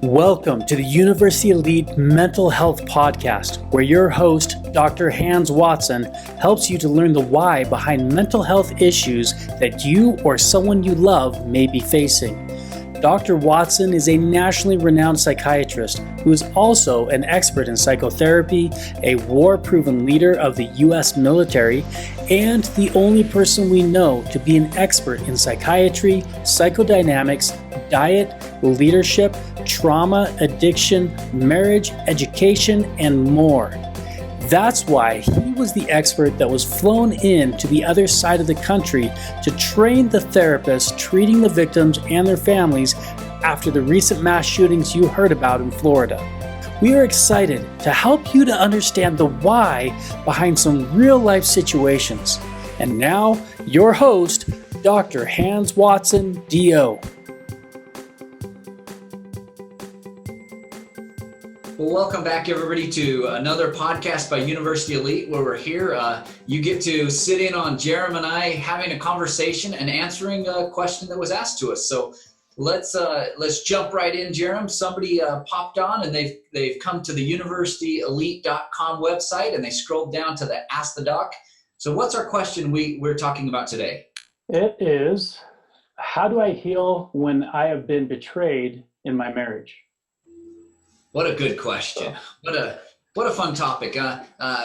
Welcome to the University Elite Mental Health Podcast, where your host, Dr. Hans Watson, helps you to learn the why behind mental health issues that you or someone you love may be facing. Dr. Watson is a nationally renowned psychiatrist who is also an expert in psychotherapy, a war-proven leader of the U.S. military, and the only person we know to be an expert in psychiatry, psychodynamics, diet, leadership, trauma, addiction, marriage, education, and more. That's why he was the expert that was flown in to the other side of the country to train the therapists treating the victims and their families after the recent mass shootings you heard about in Florida. We are excited to help you to understand the why behind some real-life situations. And now, your host, Dr. Hans Watson, D.O. Well, welcome back, everybody, to another podcast by University Elite, where we're here. You get to sit in on Jerem and I having a conversation and answering a question that was asked to us. So let's jump right in, Jerem. Somebody popped on, and they've come to the universityelite.com website, and they scrolled down to the Ask the Doc. So what's our question we're talking about today? It is, how do I heal when I have been betrayed in my marriage? What a good question. What a fun topic.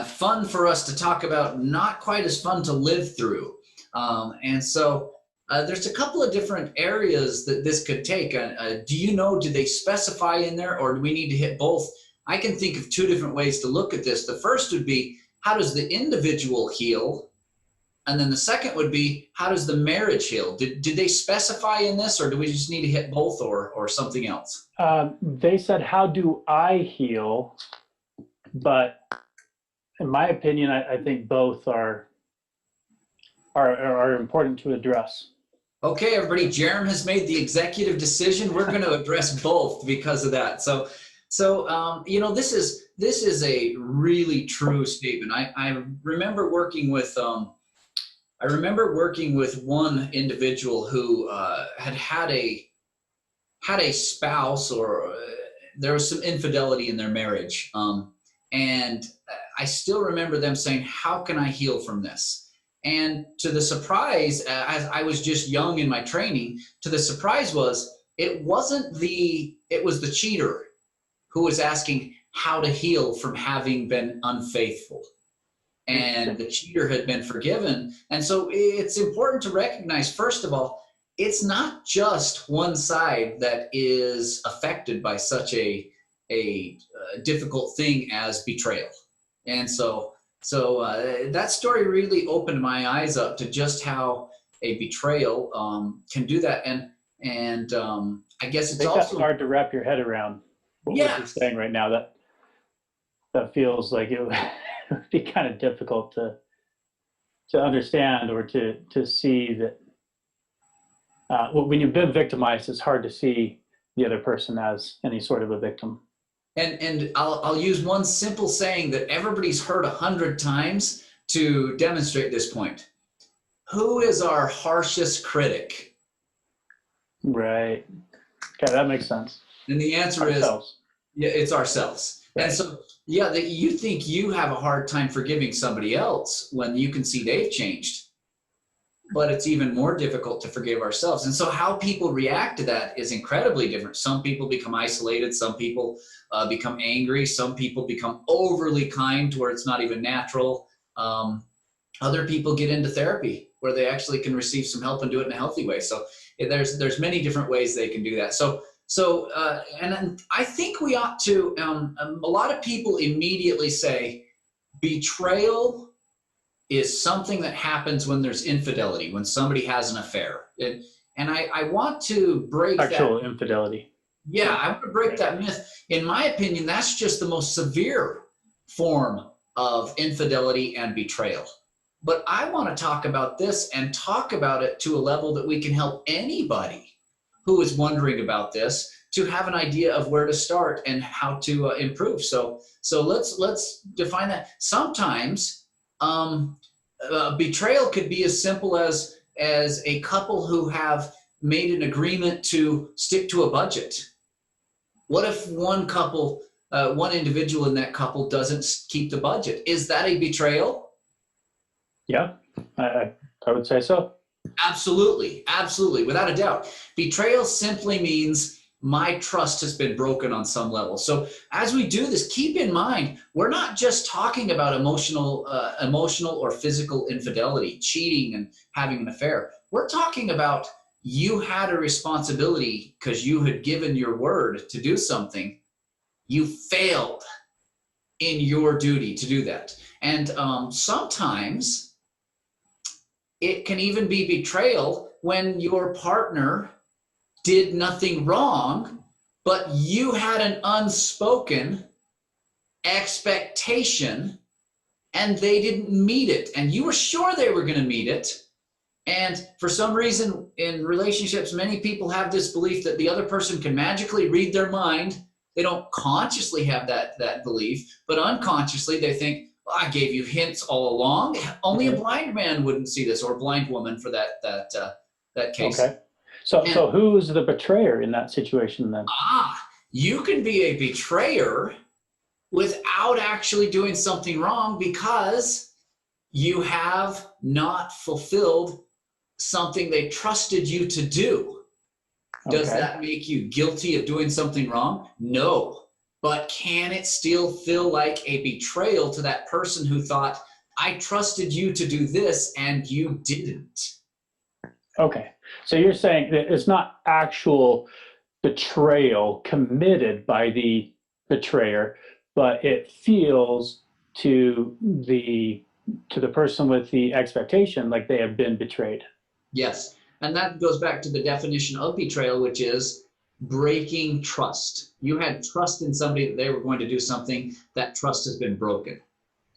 Fun for us to talk about, not quite as fun to live through. And so there's a couple of different areas that this could take. Do they specify in there, or do we need to hit both? I can think of two different ways to look at this. The first would be, how does the individual heal? And then the second would be, how does the marriage heal? Did they specify in this, or do we just need to hit both, or something else? They said, how do I heal? But in my opinion, I think both are important to address. Okay, everybody, Jerem has made the executive decision. We're going to address both because of that. So this is a really true statement. I remember working with one individual who had a spouse, or there was some infidelity in their marriage. And I still remember them saying, how can I heal from this? And to the surprise, as I was just young in my training, to the surprise it was the cheater who was asking how to heal from having been unfaithful. And the cheater had been forgiven. And so it's important to recognize, first of all, it's not just one side that is affected by such a difficult thing as betrayal. And so that story really opened my eyes up to just how a betrayal can do that. And I guess it's also that's hard to wrap your head around. What you're saying right now, that feels like it would be kind of difficult to understand, or to see that when you've been victimized, it's hard to see the other person as any sort of a victim. And I'll use one simple saying that everybody's heard 100 times to demonstrate this point. Who is our harshest critic? Right. Okay, that makes sense. And the answer ourselves. It's ourselves. Right. And so, that you think you have a hard time forgiving somebody else when you can see they've changed. But it's even more difficult to forgive ourselves. And so how people react to that is incredibly different. Some people become isolated. Some people become angry. Some people become overly kind to where it's not even natural. Other people get into therapy where they actually can receive some help and do it in a healthy way. So there's many different ways they can do that. So and I think we ought to, a lot of people immediately say betrayal is something that happens when there's infidelity, when somebody has an affair. And I want to break actual infidelity. Yeah, I want to break that myth. In my opinion, that's just the most severe form of infidelity and betrayal. But I want to talk about this and talk about it to a level that we can help anybody who is wondering about this to have an idea of where to start and how to improve. So let's define that. Sometimes betrayal could be as simple as a couple who have made an agreement to stick to a budget. What if one individual in that couple doesn't keep the budget? Is that a betrayal? Yeah, I would say so. Absolutely, absolutely, without a doubt. Betrayal simply means my trust has been broken on some level. So as we do this, keep in mind we're not just talking about emotional or physical infidelity, cheating, and having an affair. We're talking about you had a responsibility because you had given your word to do something. You failed in your duty to do that, and sometimes it can even be betrayal when your partner did nothing wrong, but you had an unspoken expectation and they didn't meet it. And you were sure they were going to meet it. And for some reason in relationships, many people have this belief that the other person can magically read their mind. They don't consciously have that belief, but unconsciously they think, well, I gave you hints all along. Only a blind man wouldn't see this, or a blind woman for that case. Okay. So who's the betrayer in that situation then? You can be a betrayer without actually doing something wrong because you have not fulfilled something they trusted you to do. Does that make you guilty of doing something wrong? No. But can it still feel like a betrayal to that person who thought, I trusted you to do this and you didn't? Okay. So you're saying that it's not actual betrayal committed by the betrayer, but it feels to the person with the expectation like they have been betrayed. Yes. And that goes back to the definition of betrayal, which is breaking trust. You had trust in somebody that they were going to do something. That trust has been broken.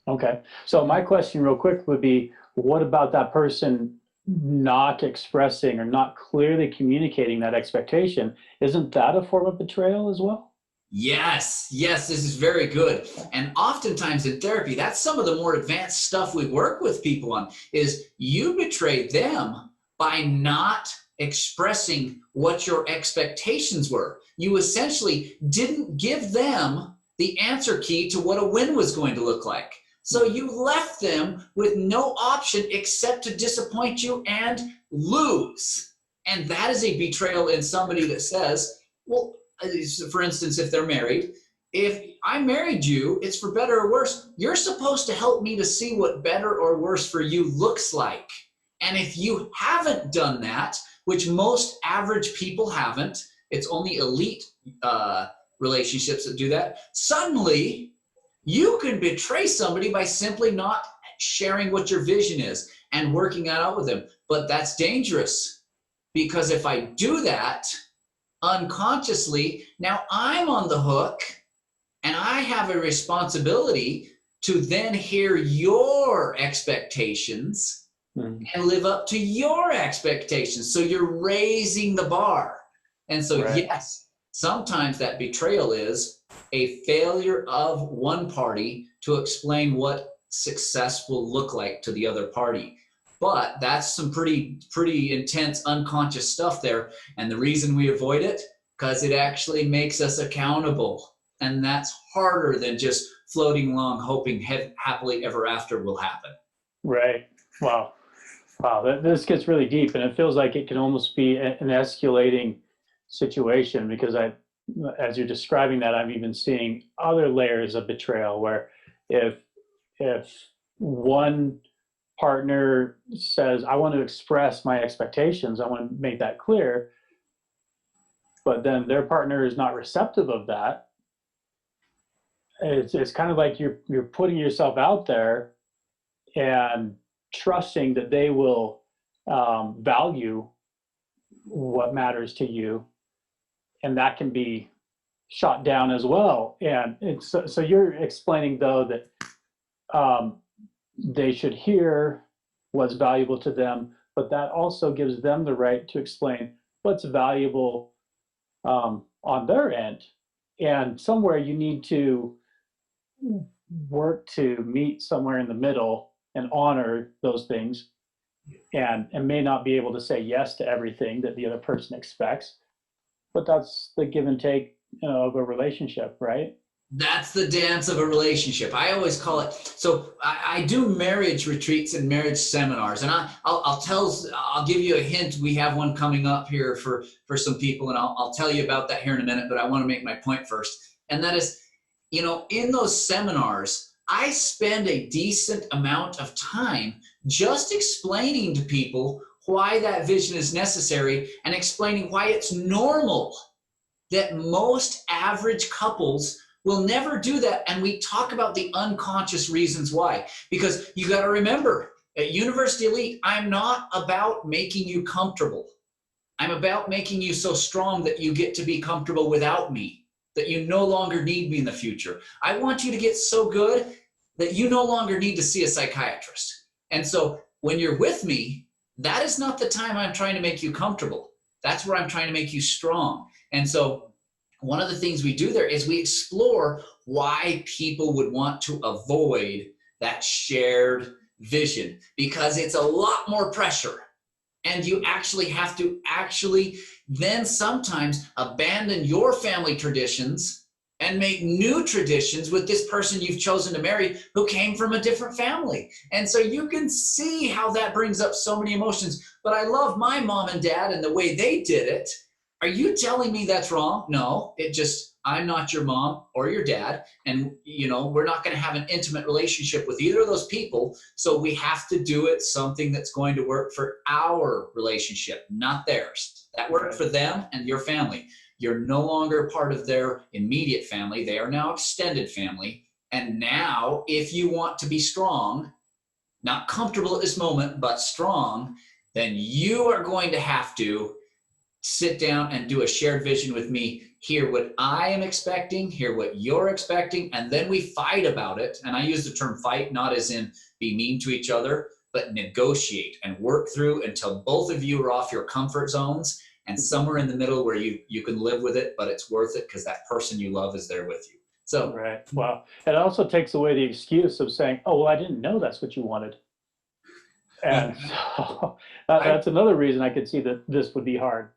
Okay. So my question real quick would be, what about that person not expressing or not clearly communicating that expectation? Isn't that a form of betrayal as well? Yes, this is very good. And oftentimes in therapy, that's some of the more advanced stuff we work with people on, is you betray them by not expressing what your expectations were. You essentially didn't give them the answer key to what a win was going to look like. So you left them with no option except to disappoint you and lose. And that is a betrayal in somebody that says, well, for instance, if they're married, if I married you, it's for better or worse. You're supposed to help me to see what better or worse for you looks like. And if you haven't done that, which most average people haven't, it's only elite relationships that do that, suddenly you can betray somebody by simply not sharing what your vision is and working that out with them. But that's dangerous, because if I do that unconsciously, now I'm on the hook and I have a responsibility to then hear your expectations and live up to your expectations. So you're raising the bar. And so, yes, sometimes that betrayal is a failure of one party to explain what success will look like to the other party. But that's some pretty intense unconscious stuff there. And the reason we avoid it, because it actually makes us accountable. And that's harder than just floating along hoping happily ever after will happen. Right. Wow. This gets really deep, and it feels like it can almost be an escalating situation, because as you're describing that, I'm even seeing other layers of betrayal where if one partner says, I want to express my expectations, I want to make that clear, but then their partner is not receptive of that, it's kind of like you're putting yourself out there and trusting that they will value what matters to you, and that can be shot down as well. And so you're explaining though that they should hear what's valuable to them, but that also gives them the right to explain what's valuable on their end. And somewhere you need to work to meet somewhere in the middle and honor those things, and may not be able to say yes to everything that the other person expects, but that's the give and take of a relationship, right? That's the dance of a relationship. I always call it. So I do marriage retreats and marriage seminars, and I'll give you a hint. We have one coming up here for some people, and I'll tell you about that here in a minute. But I want to make my point first, and that is, in those seminars, I spend a decent amount of time just explaining to people why that vision is necessary and explaining why it's normal that most average couples will never do that. And we talk about the unconscious reasons why. Because you got to remember, at University Elite, I'm not about making you comfortable. I'm about making you so strong that you get to be comfortable without me, that you no longer need me in the future. I want you to get so good that you no longer need to see a psychiatrist. And so when you're with me, that is not the time I'm trying to make you comfortable. That's where I'm trying to make you strong. And so one of the things we do there is we explore why people would want to avoid that shared vision, because it's a lot more pressure. And you actually have to then sometimes abandon your family traditions and make new traditions with this person you've chosen to marry who came from a different family. And so you can see how that brings up so many emotions. But I love my mom and dad and the way they did it. Are you telling me that's wrong? No, I'm not your mom or your dad. And, we're not going to have an intimate relationship with either of those people. So we have to do it something that's going to work for our relationship, not theirs. That worked for them and your family. You're no longer part of their immediate family. They are now extended family. And now, if you want to be strong, not comfortable at this moment, but strong, then you are going to have to sit down and do a shared vision with me, hear what I am expecting, hear what you're expecting, and then we fight about it. And I use the term fight, not as in be mean to each other, but negotiate and work through until both of you are off your comfort zones and somewhere in the middle where you can live with it, but it's worth it because that person you love is there with you. So, right. Wow. It also takes away the excuse of saying, oh, well, I didn't know that's what you wanted. And so that's another reason I could see that this would be hard.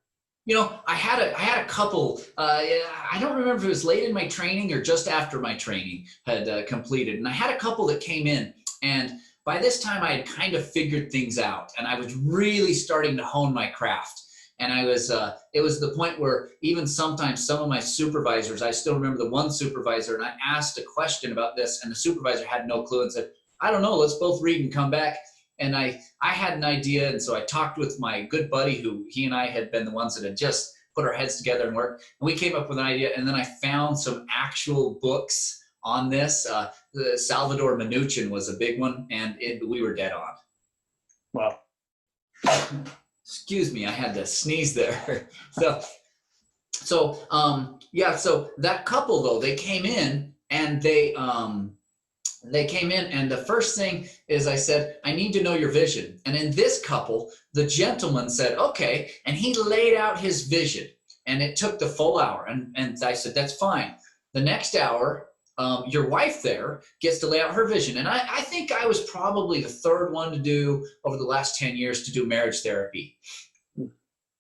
I had a couple. I don't remember if it was late in my training or just after my training had completed, and I had a couple that came in, and by this time I had kind of figured things out, and I was really starting to hone my craft. And it was the point where even sometimes some of my supervisors, I still remember the one supervisor, and I asked a question about this, and the supervisor had no clue and said, "I don't know. Let's both read and come back." And I had an idea, and so I talked with my good buddy who he and I had been the ones that had just put our heads together and worked, and we came up with an idea, and then I found some actual books on this. The Salvador Minuchin was a big one, and we were dead on. Wow. Excuse me, I had to sneeze there. So that couple though, they came in and and the first thing is I said, I need to know your vision. And in this couple, the gentleman said, okay. And he laid out his vision, and it took the full hour. And I said, that's fine. The next hour, your wife there gets to lay out her vision. And I think I was probably the third one to do over the last 10 years to do marriage therapy.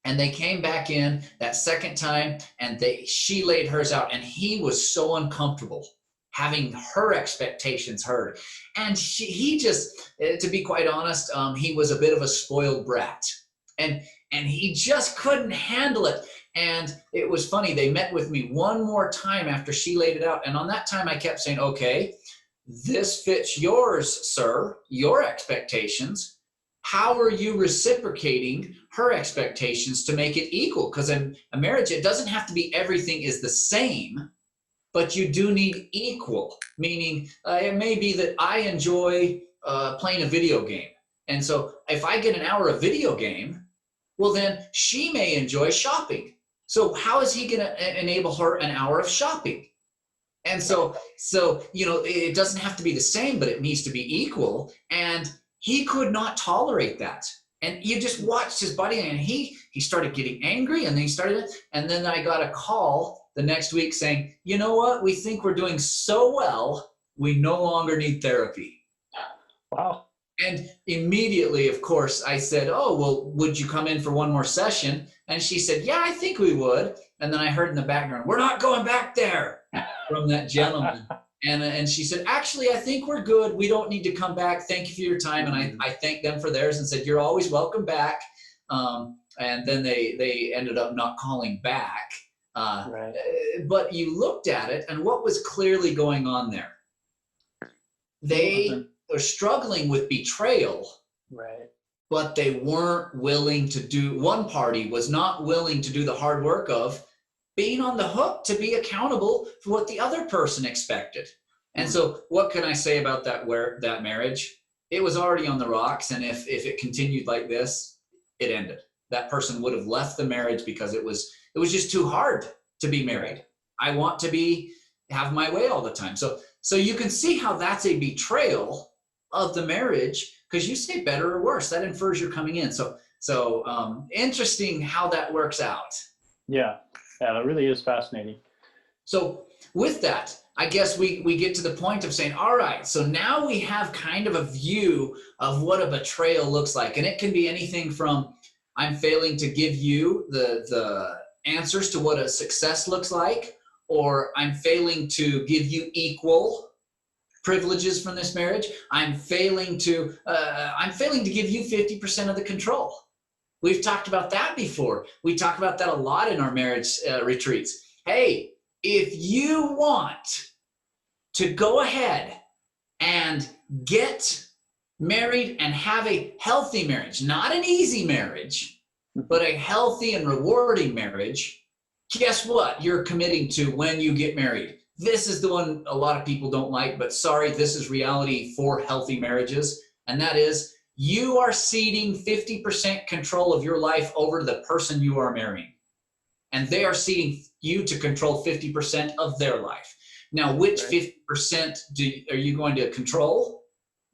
And they came back in that second time, and she laid hers out, and he was so uncomfortable having her expectations heard. And he just, to be quite honest, he was a bit of a spoiled brat. And he just couldn't handle it. And it was funny, they met with me one more time after she laid it out. And on that time I kept saying, okay, this fits yours, sir, your expectations. How are you reciprocating her expectations to make it equal? Because in a marriage, it doesn't have to be everything is the same, but you do need equal, meaning it may be that I enjoy playing a video game. And so if I get an hour of video game, well, then she may enjoy shopping. So how is he going to enable her an hour of shopping? And so it doesn't have to be the same, but it needs to be equal. And he could not tolerate that. And you just watched his buddy, and he started getting angry, and then I got a call the next week saying, you know what, we think we're doing so well, we no longer need therapy. Wow. And immediately, of course, I said, oh, well, would you come in for one more session? And she said, yeah, I think we would. And then I heard in the background, we're not going back there, from that gentleman. And she said, actually, I think we're good. We don't need to come back. Thank you for your time. And I thanked them for theirs and said, you're always welcome back. And then they ended up not calling back. Right. But you looked at it, and what was clearly going on there? They were struggling with betrayal, right, but they weren't willing to do, one party was not willing to do the hard work of being on the hook to be accountable for what the other person expected. And so what can I say about that marriage? It was already on the rocks, and if it continued like this, it ended. That person would have left the marriage because it was just too hard to be married. I want to have my way all the time. So you can see how that's a betrayal of the marriage, because you say better or worse. That infers you're coming in. So interesting how that works out. Yeah, that really is fascinating. So with that, I guess we get to the point of saying, all right, so now we have kind of a view of what a betrayal looks like. And it can be anything from, I'm failing to give you the answers to what a success looks like, or I'm failing to give you equal privileges from this marriage. I'm failing to give you 50% of the control. We've talked about that before. We talk about that a lot in our marriage retreats. Hey, if you want to go ahead and get married and have a healthy marriage, not an easy marriage, but a healthy and rewarding marriage, guess what you're committing to when you get married? This is the one a lot of people don't like, but sorry, this is reality for healthy marriages. And that is, you are ceding 50% control of your life over the person you are marrying. And they are ceding you to control 50% of their life. Now, which 50% are you going to control?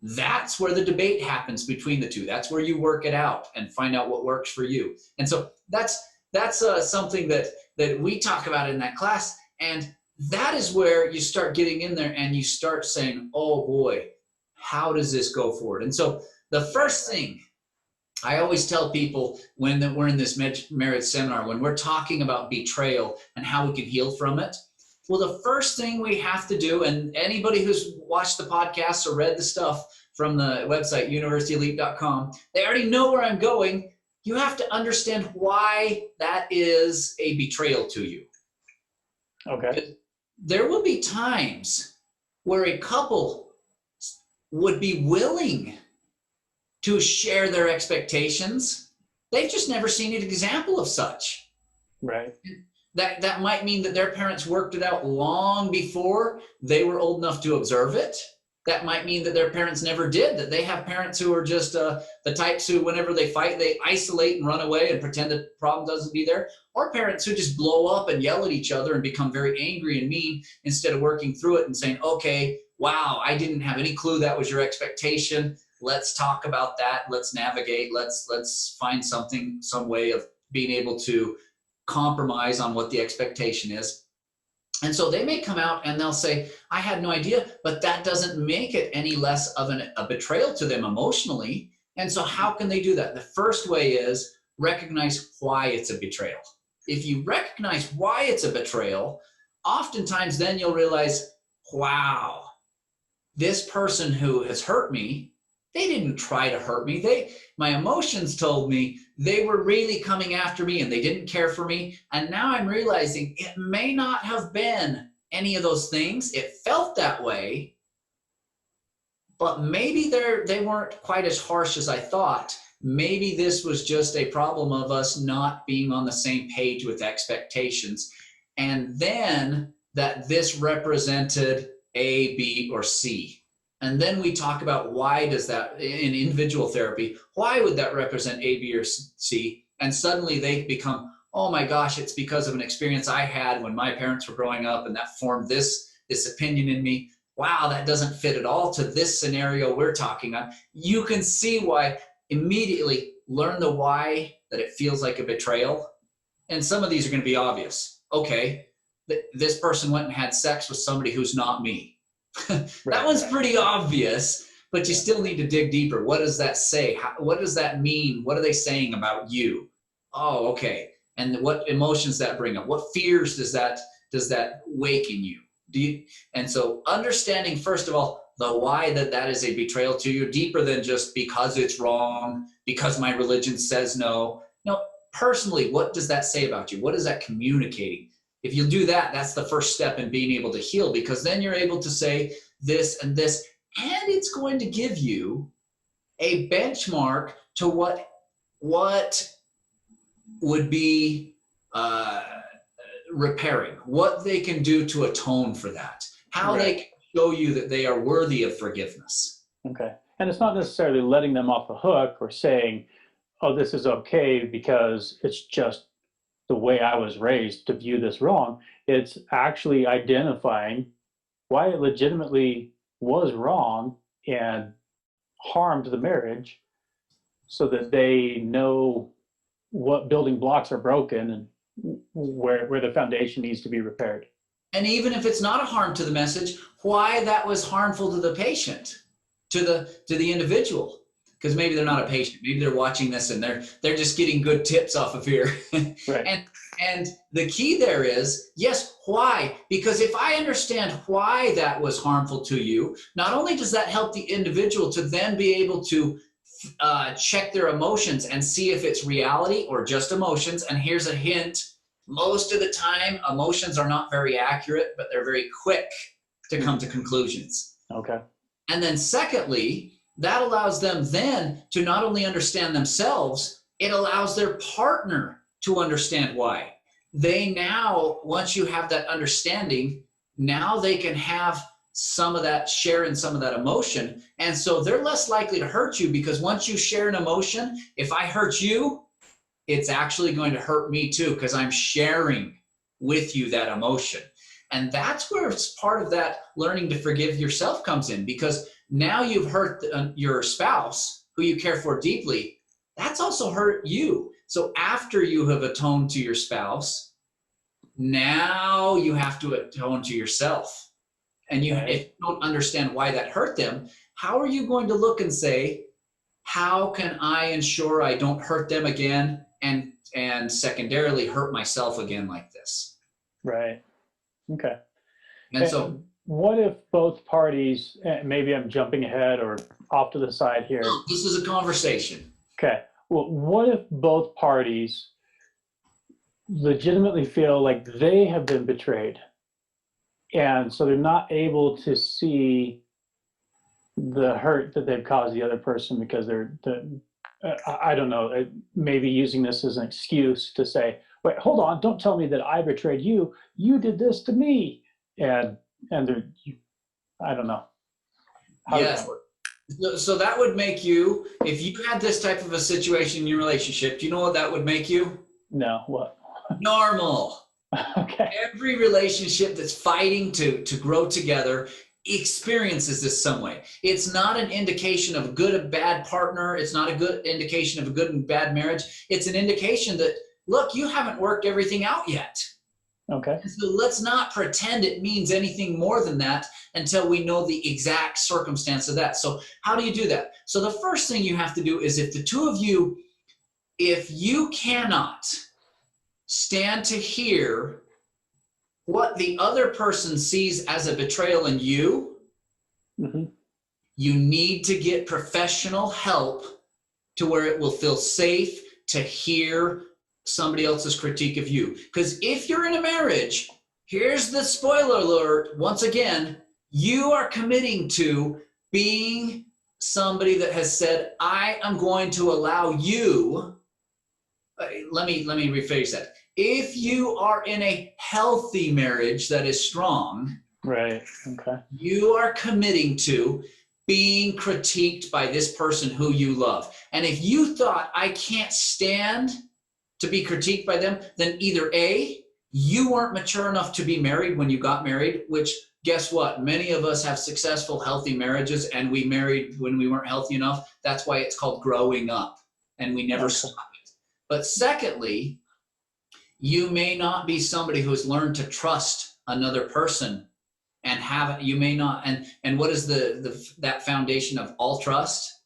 That's where the debate happens between the two. That's where you work it out and find out what works for you. And so that's something that we talk about in that class. And that is where you start getting in there and you start saying, oh boy, how does this go forward? And so the first thing I always tell people when we're in this marriage seminar, when we're talking about betrayal and how we can heal from it, well, the first thing we have to do, and anybody who's watched the podcast or read the stuff from the website, universityelite.com, they already know where I'm going. You have to understand why that is a betrayal to you. Okay. There will be times where a couple would be willing to share their expectations. They've just never seen an example of such. Right. That might mean that their parents worked it out long before they were old enough to observe it. That might mean that their parents never did, that they have parents who are just the types who, whenever they fight, they isolate and run away and pretend the problem doesn't be there. Or parents who just blow up and yell at each other and become very angry and mean instead of working through it and saying, okay, wow, I didn't have any clue that was your expectation. Let's talk about that. Let's navigate. Let's find some way of being able to compromise on what the expectation is. And so they may come out and they'll say, I had no idea, but that doesn't make it any less of a betrayal to them emotionally. And so how can they do that? The first way is recognize why it's a betrayal. If you recognize why it's a betrayal, oftentimes then you'll realize, wow, this person who has hurt me, they didn't try to hurt me. My emotions told me they were really coming after me and they didn't care for me. And now I'm realizing it may not have been any of those things. It felt that way, but maybe they weren't quite as harsh as I thought. Maybe this was just a problem of us not being on the same page with expectations. And then that this represented A, B, or C. And then we talk about why does that, in individual therapy, why would that represent A, B, or C? And suddenly they become, oh my gosh, it's because of an experience I had when my parents were growing up and that formed this opinion in me. Wow, that doesn't fit at all to this scenario we're talking on. You can see why. Immediately learn the why that it feels like a betrayal. And some of these are going to be obvious. Okay, this person went and had sex with somebody who's not me. That one's pretty obvious. but you still need to dig deeper. What does that say? What does that mean? What are they saying about you? Oh, okay. And what emotions that bring up? What fears does that wake in you? And so understanding, first of all, the why that is a betrayal to you, deeper than just because it's wrong, because my religion says no. No, personally, what does that say about you? What is that communicating? If you do that, that's the first step in being able to heal, because then you're able to say this and this, and it's going to give you a benchmark to what would be repairing, what they can do to atone for that, how they can show you that they are worthy of forgiveness. Okay. And it's not necessarily letting them off the hook or saying, oh, this is okay because it's just the way I was raised to view this wrong. It's actually identifying why it legitimately was wrong and harmed the marriage, so that they know what building blocks are broken and where the foundation needs to be repaired. And even if it's not a harm to the message, why that was harmful to the patient, to the individual. Because maybe they're not a patient, maybe they're watching this and they're just getting good tips off of here. Right. And the key there is, yes, why? Because if I understand why that was harmful to you, not only does that help the individual to then be able to check their emotions and see if it's reality or just emotions. And here's a hint: most of the time, emotions are not very accurate, but they're very quick to come to conclusions. Okay. And then secondly, that allows them then to not only understand themselves, it allows their partner to understand why. They now, once you have that understanding, now they can have some of that, share in some of that emotion. And so they're less likely to hurt you, because once you share an emotion, if I hurt you, it's actually going to hurt me too, because I'm sharing with you that emotion. And that's where it's part of that learning to forgive yourself comes in, because now you've hurt your spouse, who you care for deeply. That's also hurt you. So after you have atoned to your spouse, now you have to atone to yourself. And if you don't understand why that hurt them, how are you going to look and say, how can I ensure I don't hurt them again, and secondarily hurt myself again like this? Right. Okay. And so what if both parties, maybe I'm jumping ahead or off to the side here. No, this is a conversation. Okay. Well, what if both parties legitimately feel like they have been betrayed, and so they're not able to see the hurt that they've caused the other person because I don't know, maybe using this as an excuse to say, wait, hold on, don't tell me that I betrayed you. You did this to me. And I don't know. Yes. So that would make you, if you had this type of a situation in your relationship, do you know what that would make you? No, what? Normal. Okay. Every relationship that's fighting to grow together experiences this some way. It's not an indication of a good or bad partner. It's not a good indication of a good and bad marriage. It's an indication that, look, you haven't worked everything out yet. Okay. So let's not pretend it means anything more than that until we know the exact circumstance of that. So how do you do that? So the first thing you have to do is, if the two of you, if you cannot stand to hear what the other person sees as a betrayal in you, you need to get professional help to where it will feel safe to hear somebody else's critique of you. Because if you're in a marriage, here's the spoiler alert, once again, you are committing to being somebody that has said, I am going to allow you, let me rephrase that. If you are in a healthy marriage that is strong, right, okay, you are committing to being critiqued by this person who you love. And if you thought, I can't stand to be critiqued by them, then either A, you weren't mature enough to be married when you got married, which guess what? Many of us have successful, healthy marriages, and we married when we weren't healthy enough. That's why it's called growing up, and we never stop it. But secondly, you may not be somebody who has learned to trust another person you may not, and what is that foundation of all trust?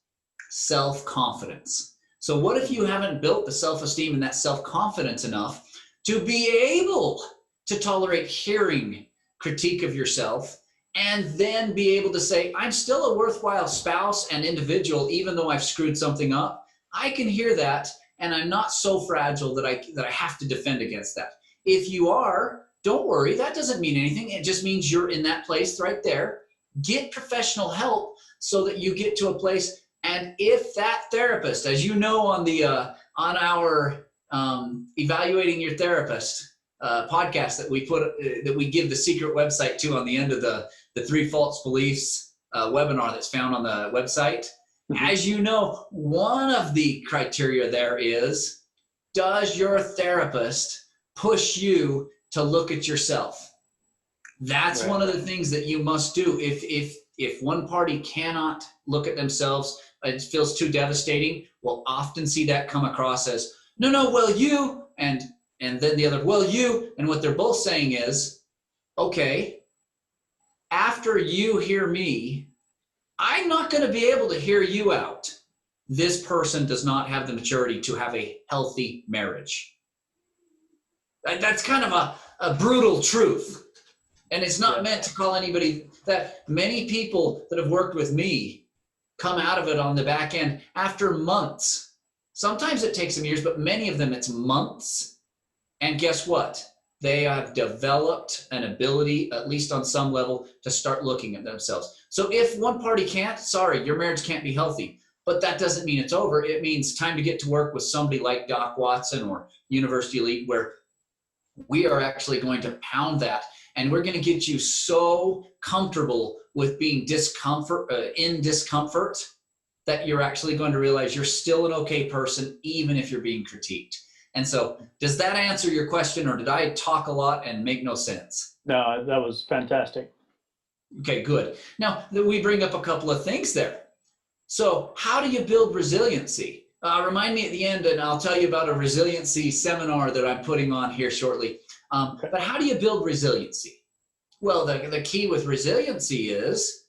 Self-confidence. So what if you haven't built the self-esteem and that self-confidence enough to be able to tolerate hearing critique of yourself, and then be able to say, I'm still a worthwhile spouse and individual, even though I've screwed something up. I can hear that, and I'm not so fragile that I have to defend against that. If you are, don't worry, that doesn't mean anything. It just means you're in that place right there. Get professional help so that you get to a place. And if that therapist, as you know, on our Evaluating Your Therapist podcast that we give the secret website to on the end of the 3 False Beliefs webinar that's found on the website. Mm-hmm. As you know, one of the criteria there is, does your therapist push you to look at yourself? That's right. One of the things that you must do. If one party cannot look at themselves, it feels too devastating, we'll often see that come across as, no, well, you, and then the other, well, you, and what they're both saying is, okay, after you hear me, I'm not going to be able to hear you out. This person does not have the maturity to have a healthy marriage. That's kind of a brutal truth. And it's not meant to call anybody that. Many people that have worked with me come out of it on the back end after months. Sometimes it takes them years, but many of them it's months. And guess what? They have developed an ability, at least on some level, to start looking at themselves. So if one party can't, sorry, your marriage can't be healthy. But that doesn't mean it's over. It means time to get to work with somebody like Doc Watson or University Elite, where we are actually going to pound that. And we're going to get you so comfortable with being in discomfort that you're actually going to realize you're still an okay person, even if you're being critiqued. And so does that answer your question, or did I talk a lot and make no sense? No, that was fantastic. Okay, good. Now, we bring up a couple of things there. So how do you build resiliency? Remind me at the end, and I'll tell you about a resiliency seminar that I'm putting on here shortly. But how do you build resiliency? Well, the key with resiliency is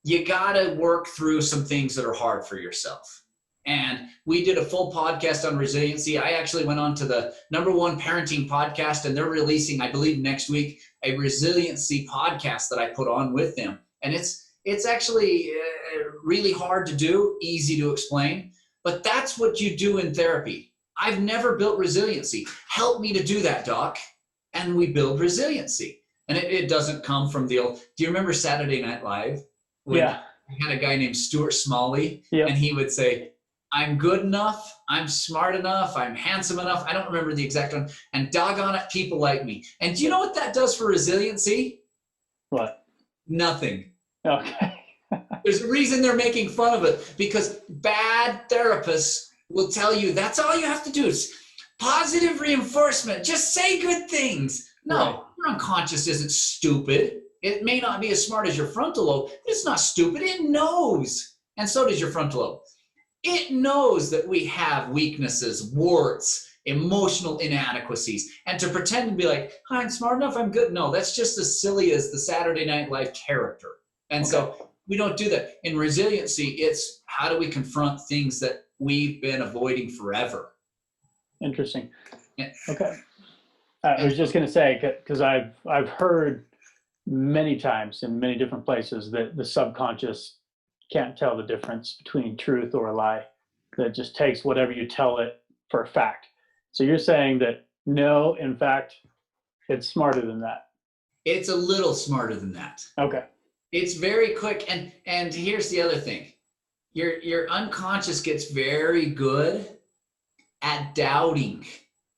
you got to work through some things that are hard for yourself. And we did a full podcast on resiliency. I actually went on to the #1 parenting podcast, and they're releasing, I believe, next week, a resiliency podcast that I put on with them. And it's actually really hard to do, easy to explain, but that's what you do in therapy. I've never built resiliency. Help me to do that, Doc. And we build resiliency. And it doesn't come from the old, do you remember Saturday Night Live? Yeah. We had a guy named Stuart Smalley, yep. And he would say, I'm good enough, I'm smart enough, I'm handsome enough, I don't remember the exact one, and doggone it, people like me. And do you know what that does for resiliency? What? Nothing. Okay. There's a reason they're making fun of it, because bad therapists will tell you that's all you have to do is positive reinforcement. Just say good things. No, right. Your unconscious isn't stupid. It may not be as smart as your frontal lobe, but it's not stupid. It knows. And so does your frontal lobe. It knows that we have weaknesses, warts, emotional inadequacies. And to pretend to be like, I'm smart enough, I'm good. No, that's just as silly as the Saturday Night Live character. And so we don't do that. In resiliency, it's how do we confront things that we've been avoiding forever? Interesting. Yeah. Okay. I was just going to say, because I've heard many times in many different places that the subconscious can't tell the difference between truth or a lie, that it just takes whatever you tell it for a fact. So you're saying that no, in fact, it's smarter than that. It's a little smarter than that. Okay. It's very quick. And here's the other thing. Your unconscious gets very good at doubting.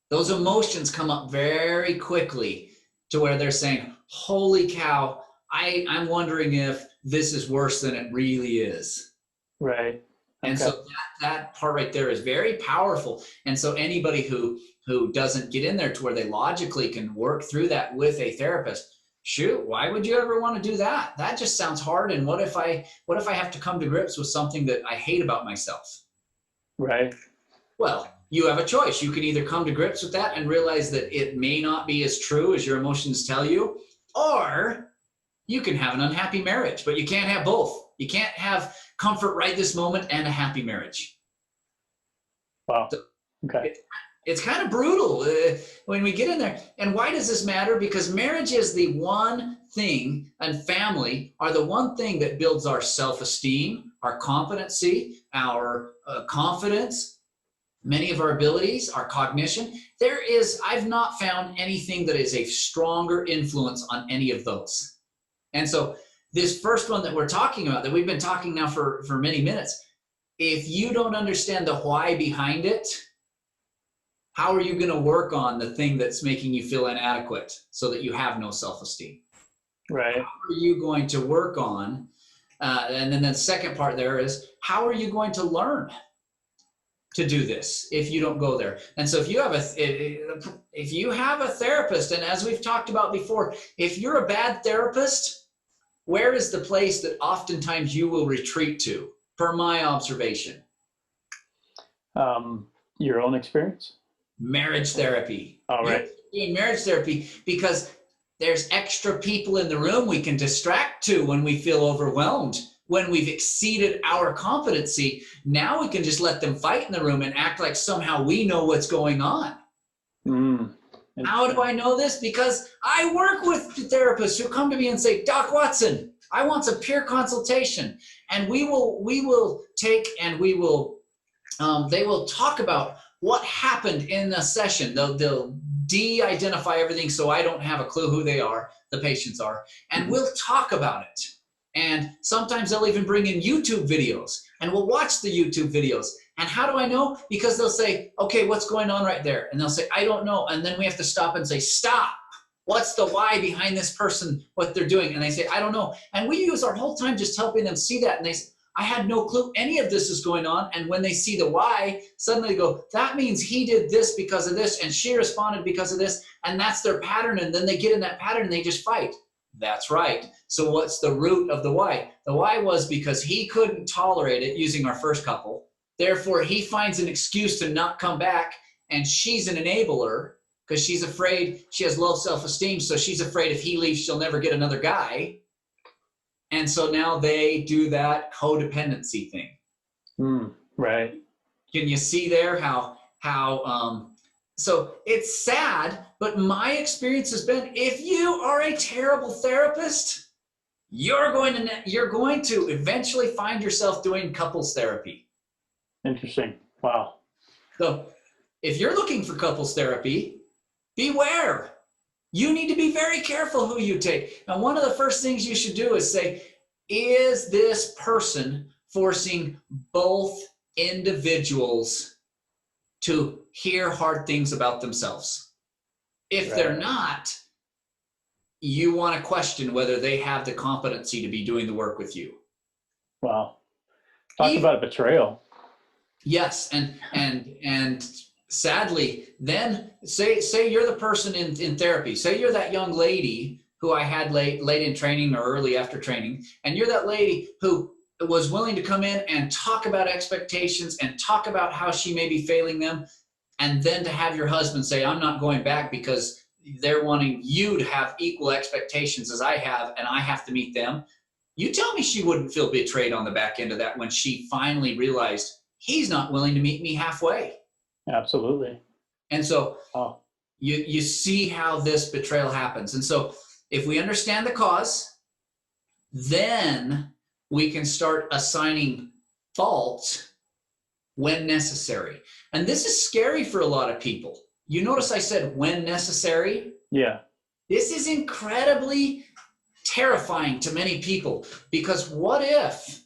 Those emotions come up very quickly to where they're saying, holy cow, I'm wondering if this is worse than it really is. Right. Okay. And so that part right there is very powerful. And so anybody who doesn't get in there to where they logically can work through that with a therapist, shoot, why would you ever want to do that? That just sounds hard. And what if I have to come to grips with something that I hate about myself? Right. Well, you have a choice. You can either come to grips with that and realize that it may not be as true as your emotions tell you, or you can have an unhappy marriage, but you can't have both. You can't have comfort right this moment and a happy marriage. Wow. So Okay. it's kind of brutal when we get in there. And why does this matter? Because marriage is the one thing, and family are the one thing that builds our self-esteem, our competency, our confidence, many of our abilities, our cognition. I've not found anything that is a stronger influence on any of those. And so this first one that we're talking about, that we've been talking now for many minutes, if you don't understand the why behind it, how are you going to work on the thing that's making you feel inadequate so that you have no self-esteem? Right. How are you going to work on, and then the second part there is, how are you going to learn to do this if you don't go there? And so if you have a therapist, and as we've talked about before, if you're a bad therapist, where is the place that oftentimes you will retreat to, per my observation? Your own experience? Marriage therapy. All right. You're doing marriage therapy because there's extra people in the room we can distract to when we feel overwhelmed. When we've exceeded our competency, now we can just let them fight in the room and act like somehow we know what's going on. How do I know this? Because I work with therapists who come to me and say, Doc Watson, I want some peer consultation. And they will talk about what happened in a session. They'll de-identify everything so I don't have a clue who they are, the patients are, and we'll talk about it. And sometimes they'll even bring in YouTube videos, and we'll watch the YouTube videos. And how do I know? Because they'll say, okay, what's going on right there? And they'll say, I don't know. And then we have to stop and say, stop. What's the why behind this person, what they're doing? And they say, I don't know. And we use our whole time just helping them see that. And they say, I had no clue any of this is going on. And when they see the why, suddenly they go, that means he did this because of this, and she responded because of this, and that's their pattern. And then they get in that pattern and they just fight. That's right. So what's the root of the why? The why was because he couldn't tolerate it, using our first couple. Therefore, he finds an excuse to not come back, and she's an enabler because she's afraid, she has low self-esteem, so she's afraid if he leaves, she'll never get another guy. And so now they do that codependency thing. Right. Can you see there how so it's sad, but my experience has been, if you are a terrible therapist, you're going to eventually find yourself doing couples therapy. Interesting. Wow. So if you're looking for couples therapy, beware. You need to be very careful who you take. And one of the first things you should do is say, is this person forcing both individuals to hear hard things about themselves? If they're not, you want to question whether they have the competency to be doing the work with you. Wow. Talk about betrayal. Yes, and sadly, then say you're the person in therapy. Say you're that young lady who I had late in training or early after training, and you're that lady who was willing to come in and talk about expectations and talk about how she may be failing them, and then to have your husband say, I'm not going back because they're wanting you to have equal expectations as I have, and I have to meet them. You tell me she wouldn't feel betrayed on the back end of that when she finally realized he's not willing to meet me halfway. Absolutely. And so you see how this betrayal happens. And so if we understand the cause, then we can start assigning fault when necessary. And this is scary for a lot of people. You notice I said when necessary? Yeah. This is incredibly terrifying to many people, because what if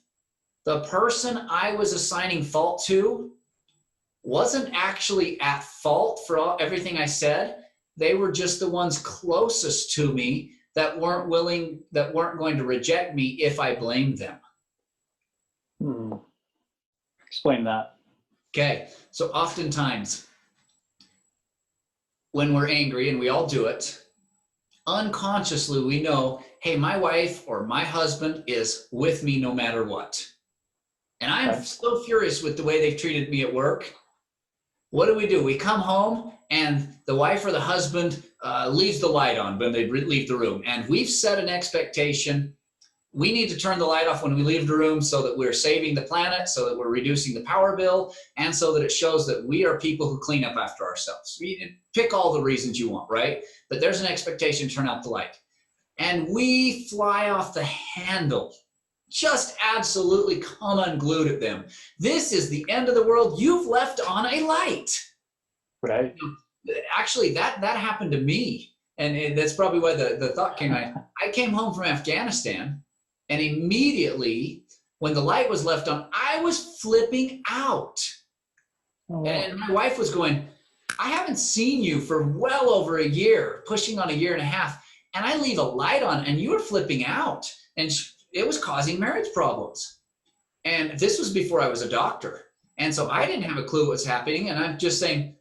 the person I was assigning fault to wasn't actually at fault for everything I said? They were just the ones closest to me that weren't going to reject me if I blamed them. Explain that. Okay, so oftentimes when we're angry, and we all do it, unconsciously we know, hey, my wife or my husband is with me no matter what. And I'm so furious with the way they've treated me at work. what do? We come home and the wife or the husband leaves the light on when they leave the room. And we've set an expectation. We need to turn the light off when we leave the room so that we're saving the planet, so that we're reducing the power bill, and so that it shows that we are people who clean up after ourselves. Pick all the reasons you want, right? But there's an expectation to turn out the light. And we fly off the handle, just absolutely come unglued at them. This is the end of the world. You've left on a light. Right. Actually, that happened to me. And that's probably why the thought came. I came home from Afghanistan, and immediately when the light was left on, I was flipping out. Oh, wow. And my wife was going, I haven't seen you for well over a year, pushing on a year and a half. And I leave a light on and you were flipping out. And it was causing marriage problems. And this was before I was a doctor. And so I didn't have a clue what was happening. And I'm just saying,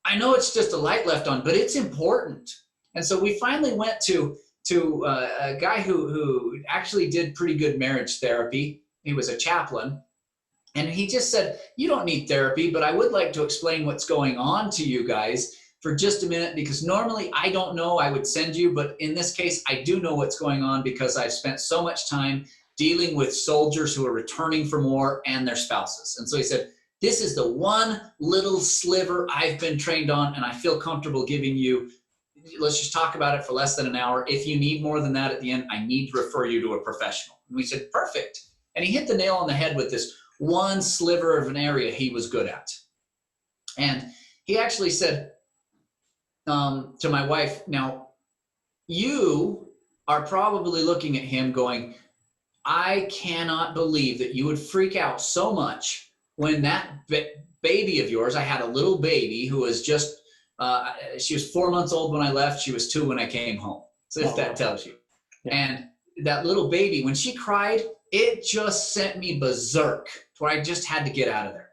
I know it's just a light left on, but it's important. And so we finally went to a guy who actually did pretty good marriage therapy. He was a chaplain. And he just said, you don't need therapy, but I would like to explain what's going on to you guys for just a minute, because normally I don't know, I would send you, but in this case, I do know what's going on because I've spent so much time dealing with soldiers who are returning from war and their spouses. And so he said, this is the one little sliver I've been trained on, and I feel comfortable giving you. Let's just talk about it for less than an hour. If you need more than that at the end, I need to refer you to a professional. And we said, perfect. And he hit the nail on the head with this one sliver of an area he was good at. And he actually said, to my wife, now you are probably looking at him going, I cannot believe that you would freak out so much when that baby of yours, I had a little baby who was just, she was 4 months old when I left. She was 2 when I came home. So if that tells you. Yeah. And that little baby, when she cried, it just sent me berserk to where I just had to get out of there.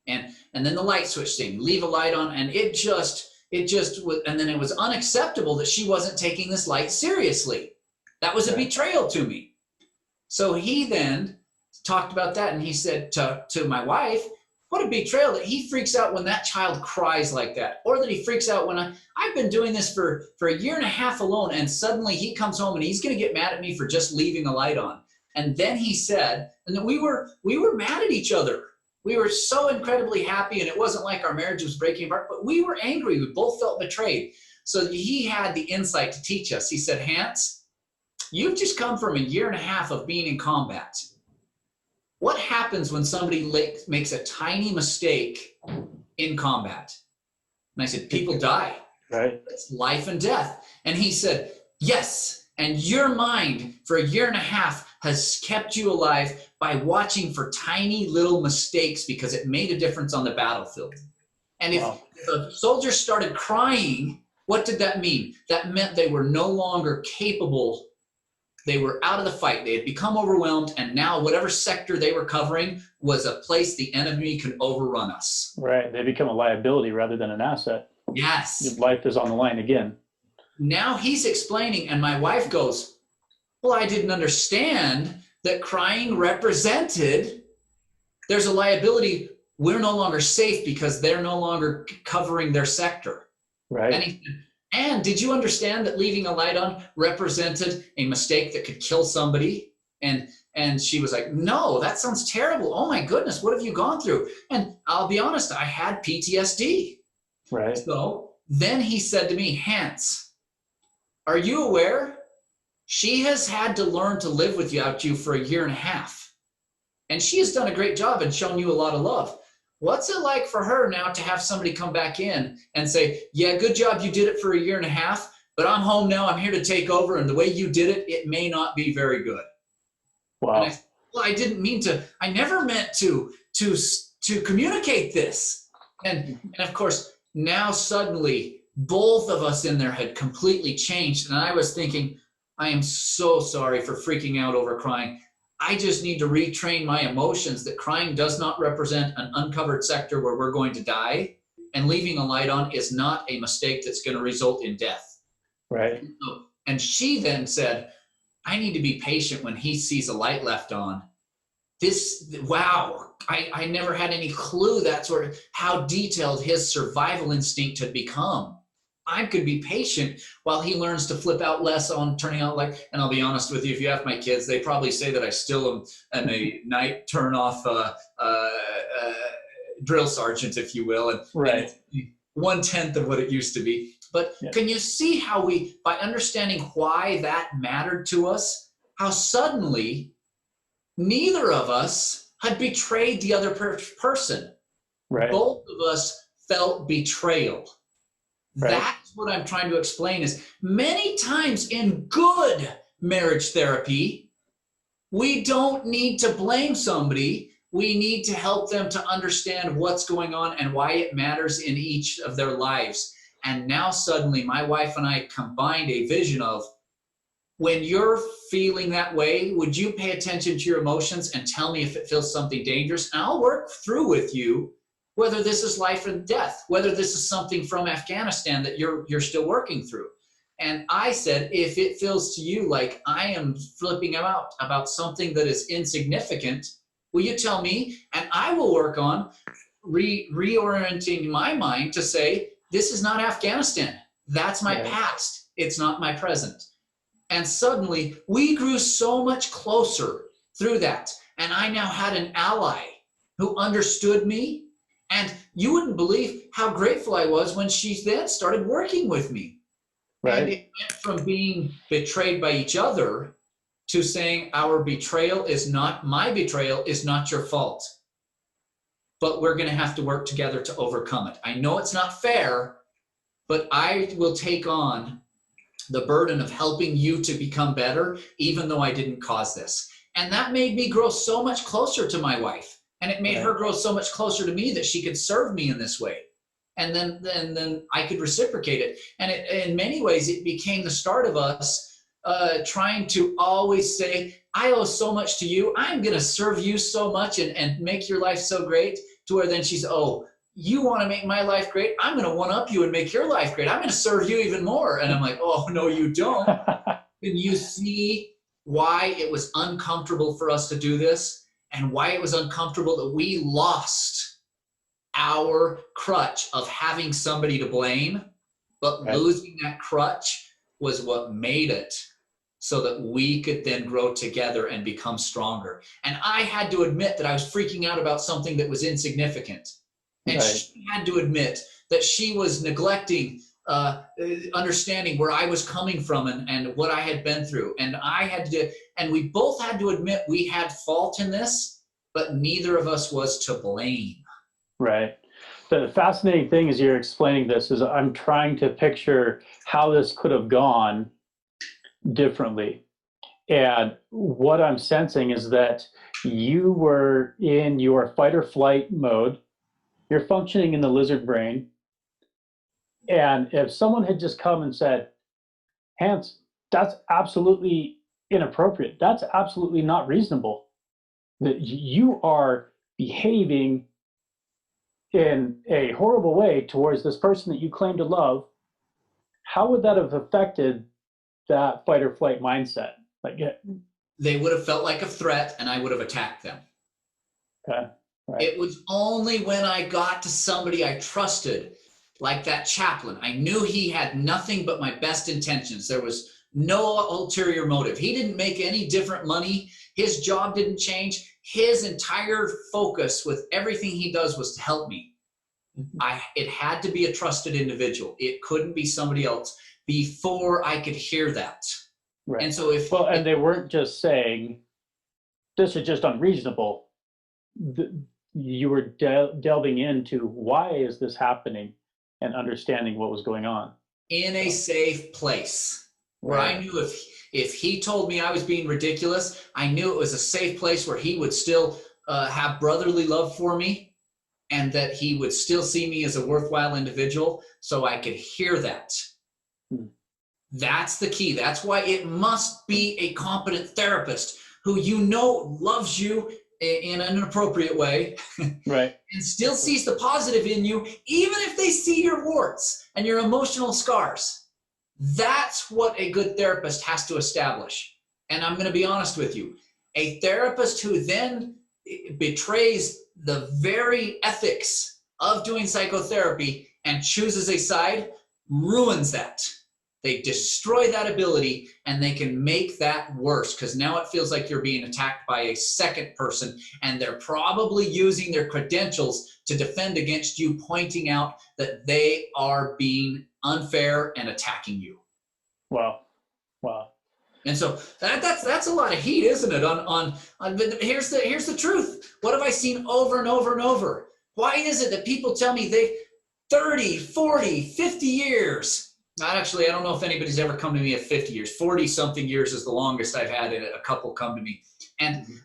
And then the light switch thing, leave a light on, and it just was, and then it was unacceptable that she wasn't taking this light seriously. That was a betrayal to me. So he then talked about that, and he said to my wife, what a betrayal that he freaks out when that child cries like that, or that he freaks out when I've been doing this for a year and a half alone, and suddenly he comes home and he's going to get mad at me for just leaving a light on. And then he said, and then we were mad at each other. We were so incredibly happy, and it wasn't like our marriage was breaking apart, but we were angry. We both felt betrayed. So he had the insight to teach us. He said, Hans, you've just come from a year and a half of being in combat. What happens when somebody makes a tiny mistake in combat? And I said, people die. Right. It's life and death. And he said, yes, and your mind for a year and a half has kept you alive by watching for tiny little mistakes because it made a difference on the battlefield. And if the soldiers started crying, what did that mean? That meant they were no longer capable. They were out of the fight. They had become overwhelmed, and now whatever sector they were covering was a place the enemy could overrun us. Right. They become a liability rather than an asset. Yes. Your life is on the line again. Now he's explaining, and my wife goes, well, I didn't understand that crying represented there's a liability. We're no longer safe because they're no longer covering their sector. Right. And he said, and did you understand that leaving a light on represented a mistake that could kill somebody? And she was like, no, that sounds terrible. Oh my goodness, what have you gone through? And I'll be honest, I had PTSD. Right. So then he said to me, Hans, are you aware? She has had to learn to live without you for a year and a half. And she has done a great job and shown you a lot of love. What's it like for her now to have somebody come back in and say, yeah, good job, you did it for a year and a half, but I'm home now, I'm here to take over, and the way you did it, it may not be very good. Wow. And I didn't mean to, I never meant to communicate this. And of course, now suddenly, both of us in there had completely changed, and I was thinking, I am so sorry for freaking out over crying. I just need to retrain my emotions that crying does not represent an uncovered sector where we're going to die, and leaving a light on is not a mistake that's going to result in death. Right. And she then said, I need to be patient when he sees a light left on wow, I never had any clue that's how detailed his survival instinct had become. I could be patient while he learns to flip out less on turning out like, and I'll be honest with you, if you have my kids, they probably say that I still am a night turn off drill sergeant, if you will. And it's 1/10 of what it used to be. But can you see how by understanding why that mattered to us, how suddenly neither of us had betrayed the other person. Right. Both of us felt betrayal. Right. That's what I'm trying to explain is many times in good marriage therapy, we don't need to blame somebody. We need to help them to understand what's going on and why it matters in each of their lives. And now suddenly my wife and I combined a vision of, when you're feeling that way, would you pay attention to your emotions and tell me if it feels something dangerous? And I'll work through with you whether this is life and death, whether this is something from Afghanistan that you're still working through. And I said, if it feels to you like I am flipping out about something that is insignificant, will you tell me? And I will work on reorienting my mind to say, this is not Afghanistan. That's my past. It's not my present. And suddenly we grew so much closer through that. And I now had an ally who understood me. And you wouldn't believe how grateful I was when she then started working with me. Right. And it went from being betrayed by each other to saying our betrayal is not, my betrayal is not your fault. But we're going to have to work together to overcome it. I know it's not fair, but I will take on the burden of helping you to become better, even though I didn't cause this. And that made me grow so much closer to my wife. And it made her grow so much closer to me that she could serve me in this way. And then I could reciprocate it. And in many ways, it became the start of us trying to always say, I owe so much to you. I'm going to serve you so much and make your life so great, to where then she's, oh, you want to make my life great? I'm going to one-up you and make your life great. I'm going to serve you even more. And I'm like, oh, no, you don't. Can you see why it was uncomfortable for us to do this? And why it was uncomfortable that we lost our crutch of having somebody to blame, but losing that crutch was what made it so that we could then grow together and become stronger. And I had to admit that I was freaking out about something that was insignificant. And she had to admit that she was neglecting understanding where I was coming from and what I had been through. And we both had to admit we had fault in this, but neither of us was to blame. Right. The fascinating thing as you're explaining this is I'm trying to picture how this could have gone differently. And what I'm sensing is that you were in your fight or flight mode. You're functioning in the lizard brain. And if someone had just come and said, Hans, that's absolutely inappropriate. That's absolutely not reasonable. That you are behaving in a horrible way towards this person that you claim to love. How would that have affected that fight or flight mindset? They would have felt like a threat and I would have attacked them. Okay. Right. It was only when I got to somebody I trusted, like that chaplain. I knew he had nothing but my best intentions. There was no ulterior motive. He didn't make any different money. His job didn't change. His entire focus with everything he does was to help me. It had to be a trusted individual. It couldn't be somebody else before I could hear that. Right. And so and they weren't just saying, this is just unreasonable. You were delving into why is this happening and understanding what was going on. In a safe place where I knew if he told me I was being ridiculous, I knew it was a safe place where he would still have brotherly love for me and that he would still see me as a worthwhile individual, so I could hear that. That's the key. That's why it must be a competent therapist who loves you in an appropriate way, right, and still sees the positive in you, even if they see your warts and your emotional scars. That's what a good therapist has to establish. And I'm going to be honest with you, a therapist who then betrays the very ethics of doing psychotherapy and chooses a side, ruins that. They destroy that ability, and they can make that worse, because now it feels like you're being attacked by a second person, and they're probably using their credentials to defend against you, pointing out that they are being unfair and attacking you. Wow. And so that's a lot of heat, isn't it? But here's the truth. What have I seen over and over and over? Why is it that people tell me they 30, 40, 50 years? Actually, I don't know if anybody's ever come to me at 50 years. 40 something years is the longest I've had a couple come to me.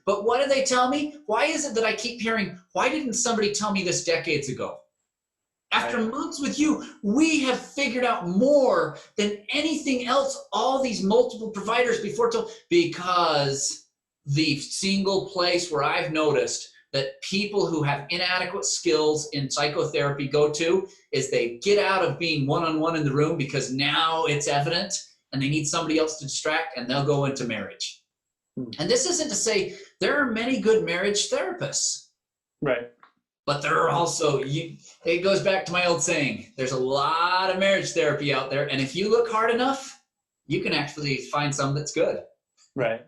But what do they tell me? Why is it that I keep hearing, why didn't somebody tell me this decades ago? After months with you, we have figured out more than anything else all these multiple providers before told, because the single place where I've noticed that people who have inadequate skills in psychotherapy go to is they get out of being one-on-one in the room because now it's evident and they need somebody else to distract, and they'll go into marriage. And this isn't to say there are many good marriage therapists. Right. But there are also, it goes back to my old saying, there's a lot of marriage therapy out there, and if you look hard enough, you can actually find some that's good. Right.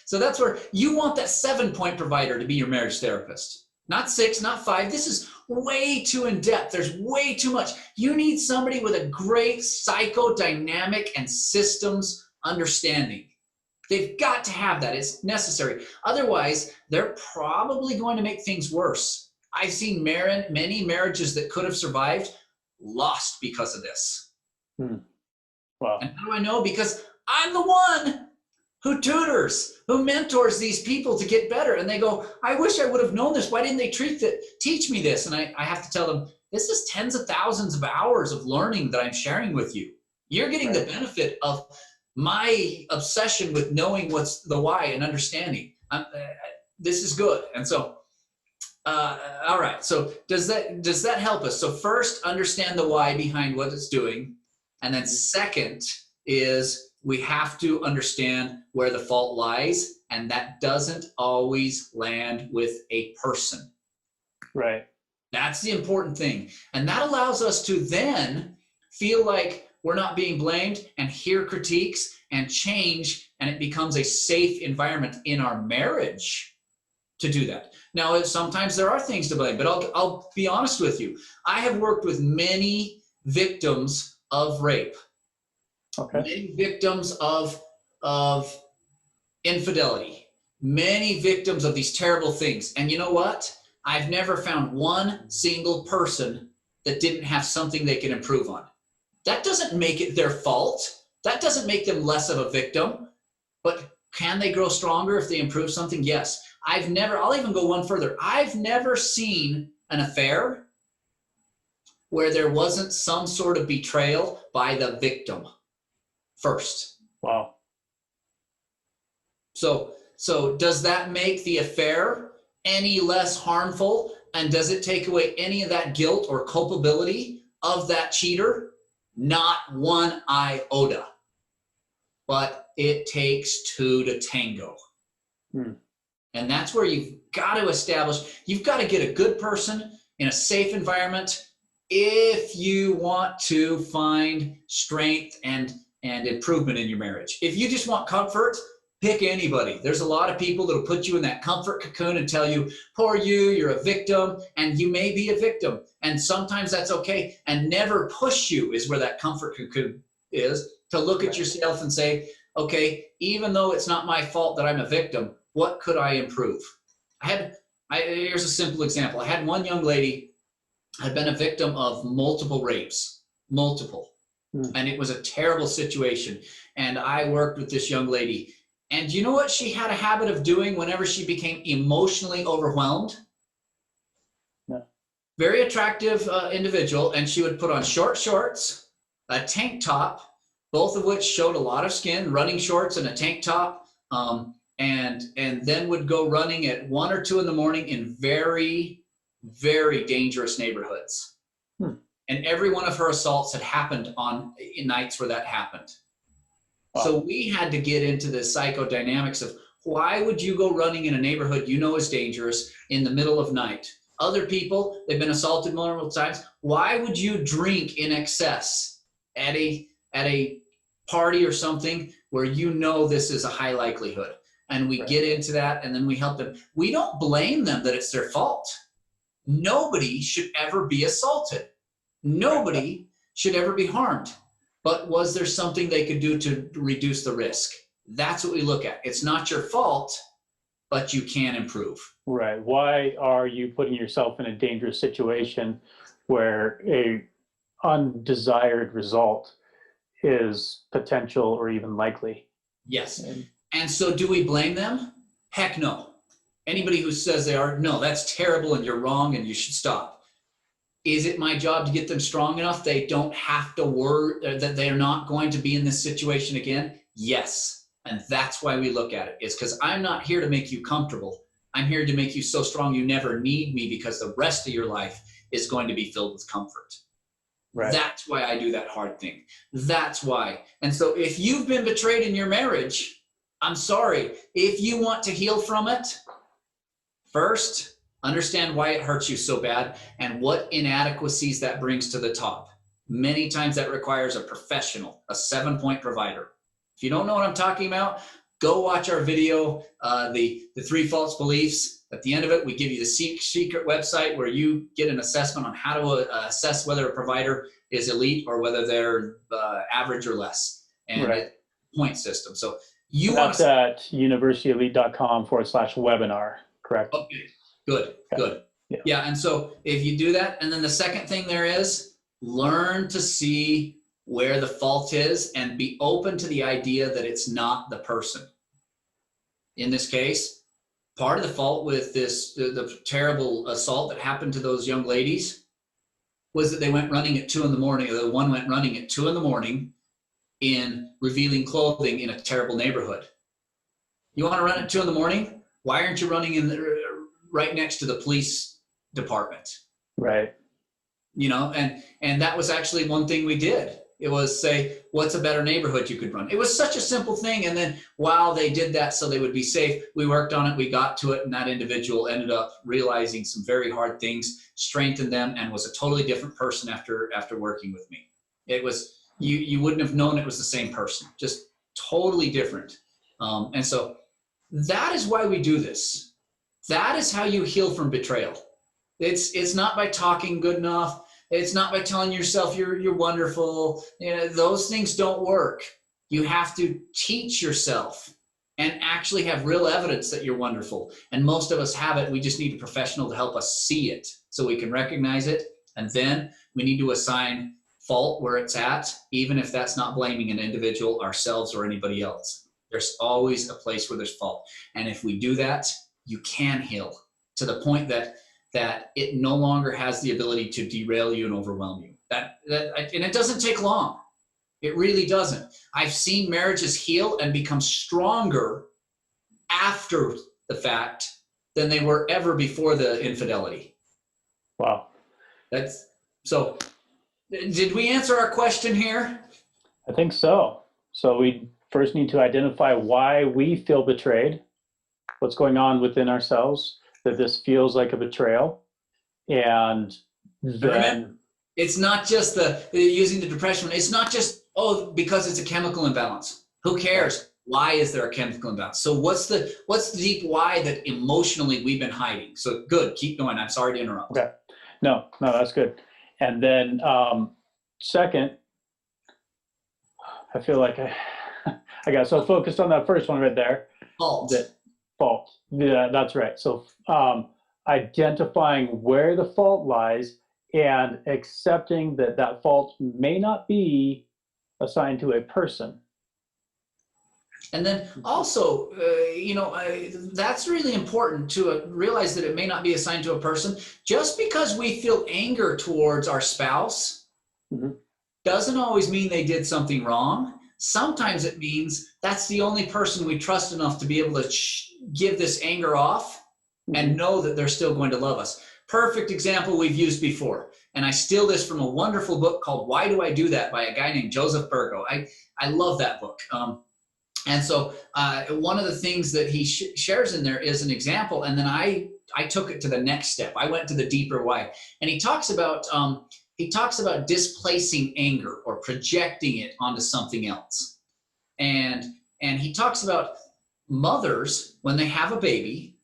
So that's where you want that 7-point provider to be your marriage therapist. Not 6, not 5. This is way too in-depth. There's way too much. You need somebody with a great psychodynamic and systems understanding. They've got to have that. It's necessary. Otherwise, they're probably going to make things worse. I've seen many marriages that could have survived lost because of this. Wow. And how do I know? Because I'm the one who tutors, who mentors these people to get better. And they go, I wish I would have known this. Why didn't they teach me this? And I have to tell them, this is tens of thousands of hours of learning that I'm sharing with you. You're getting the benefit of my obsession with knowing what's the why and understanding. This is good. And so, all right. So does that help us? So first, understand the why behind what it's doing. And then second is we have to understand where the fault lies. And that doesn't always land with a person. Right. That's the important thing. And that allows us to then feel like we're not being blamed and hear critiques and change, and it becomes a safe environment in our marriage to do that. Now, sometimes there are things to blame, but I'll be honest with you. I have worked with many victims of rape, many victims of infidelity, many victims of these terrible things. And you know what? I've never found one single person that didn't have something they can improve on. That doesn't make it their fault. That doesn't make them less of a victim. But can they grow stronger if they improve something? Yes. I'll even go one further. I've never seen an affair where there wasn't some sort of betrayal by the victim first. Wow. So does that make the affair any less harmful? And does it take away any of that guilt or culpability of that cheater? Not one iota. But it takes two to tango. And that's where you've got to you've got to get a good person in a safe environment if you want to find strength and improvement in your marriage. If you just want comfort, pick anybody. There's a lot of people that will put you in that comfort cocoon and tell you, poor you, you're a victim, and you may be a victim. And sometimes that's okay. And never push you is where that comfort cocoon is, to look at yourself and say, okay, even though it's not my fault that I'm a victim, what could I improve? Here's a simple example. I had one young lady had been a victim of multiple rapes, and it was a terrible situation. And I worked with this young lady. And you know what she had a habit of doing whenever she became emotionally overwhelmed? No. Very attractive individual, and she would put on short shorts, a tank top, both of which showed a lot of skin, running shorts and a tank top, and then would go running at 1 or 2 in the morning in very, very dangerous neighborhoods. And every one of her assaults had happened in nights where that happened. Wow. So we had to get into the psychodynamics of Why would you go running in a neighborhood you know is dangerous in the middle of night? Other people, they've been assaulted multiple times. Why would you drink in excess at a party or something where you know this is a high likelihood? And we get into that, and then we help them. We don't blame them that it's their fault. Nobody should ever be assaulted. Nobody should ever be harmed. But was there something they could do to reduce the risk? That's what we look at. It's not your fault, but you can improve. Right. Why are you putting yourself in a dangerous situation where a undesired result is potential or even likely? Yes. And so do we blame them? Heck no. Anybody who says they are, no, that's terrible and you're wrong and you should stop. Is it my job to get them strong enough they don't have to worry that they're not going to be in this situation again? Yes. And that's why we look at it. It's because I'm not here to make you comfortable. I'm here to make you so strong you never need me, because the rest of your life is going to be filled with comfort. Right. That's why I do that hard thing. That's why. And so if you've been betrayed in your marriage, I'm sorry. If you want to heal from it, first, understand why it hurts you so bad and what inadequacies that brings to the top. Many times that requires a professional, a 7-point provider. If you don't know what I'm talking about, go watch our video, the 3 false beliefs. At the end of it, we give you the secret website where you get an assessment on how to assess whether a provider is elite or whether they're average or less, and point system. So you want to at universityelite.com/webinar, correct? Okay, good. Yeah, and so if you do that, and then the second thing there is learn to see where the fault is and be open to the idea that it's not the person. In this case, part of the fault with the terrible assault that happened to those young ladies was that they went running at 2 in the morning, or the one went running at 2 in the morning in revealing clothing in a terrible neighborhood. You want to run at 2 in the morning? Why aren't you running right next to the police department? Right. You know, and that was actually one thing we did. It was say, what's a better neighborhood you could run? It was such a simple thing. And then while they did that so they would be safe, we worked on it, we got to it, and that individual ended up realizing some very hard things, strengthened them, and was a totally different person after working with me. It was, you wouldn't have known it was the same person, just totally different. And so that is why we do this. That is how you heal from betrayal. It's not by talking good enough. It's not by telling yourself you're wonderful. You know, those things don't work. You have to teach yourself and actually have real evidence that you're wonderful. And most of us have it. We just need a professional to help us see it so we can recognize it. And then we need to assign fault where it's at, even if that's not blaming an individual, ourselves, or anybody else. There's always a place where there's fault. And if we do that, you can heal to the point that it no longer has the ability to derail you and overwhelm you. And it doesn't take long. It really doesn't. I've seen marriages heal and become stronger after the fact than they were ever before the infidelity. Wow. So did we answer our question here? I think so. So we first need to identify why we feel betrayed, what's going on within ourselves, that this feels like a betrayal. And then remember, it's not just using the depression. It's not just, because it's a chemical imbalance. Who cares? Why is there a chemical imbalance? So what's the deep why that emotionally we've been hiding? So good, keep going. I'm sorry to interrupt. Okay. No, that's good. And then second, I feel like I got so focused on that first one right there. Fault. Yeah, that's right. So identifying where the fault lies and accepting that fault may not be assigned to a person. And then also, that's really important to realize that it may not be assigned to a person. Just because we feel anger towards our spouse doesn't always mean they did something wrong. Sometimes it means that's the only person we trust enough to be able to give this anger off and know that they're still going to love us. Perfect example we've used before. And I steal this from a wonderful book called Why Do I Do That by a guy named Joseph Burgo. I love that book. And so one of the things that he shares in there is an example. And then I took it to the next step. I went to the deeper why. And he talks about displacing anger or projecting it onto something else. And he talks about mothers, when they have a baby,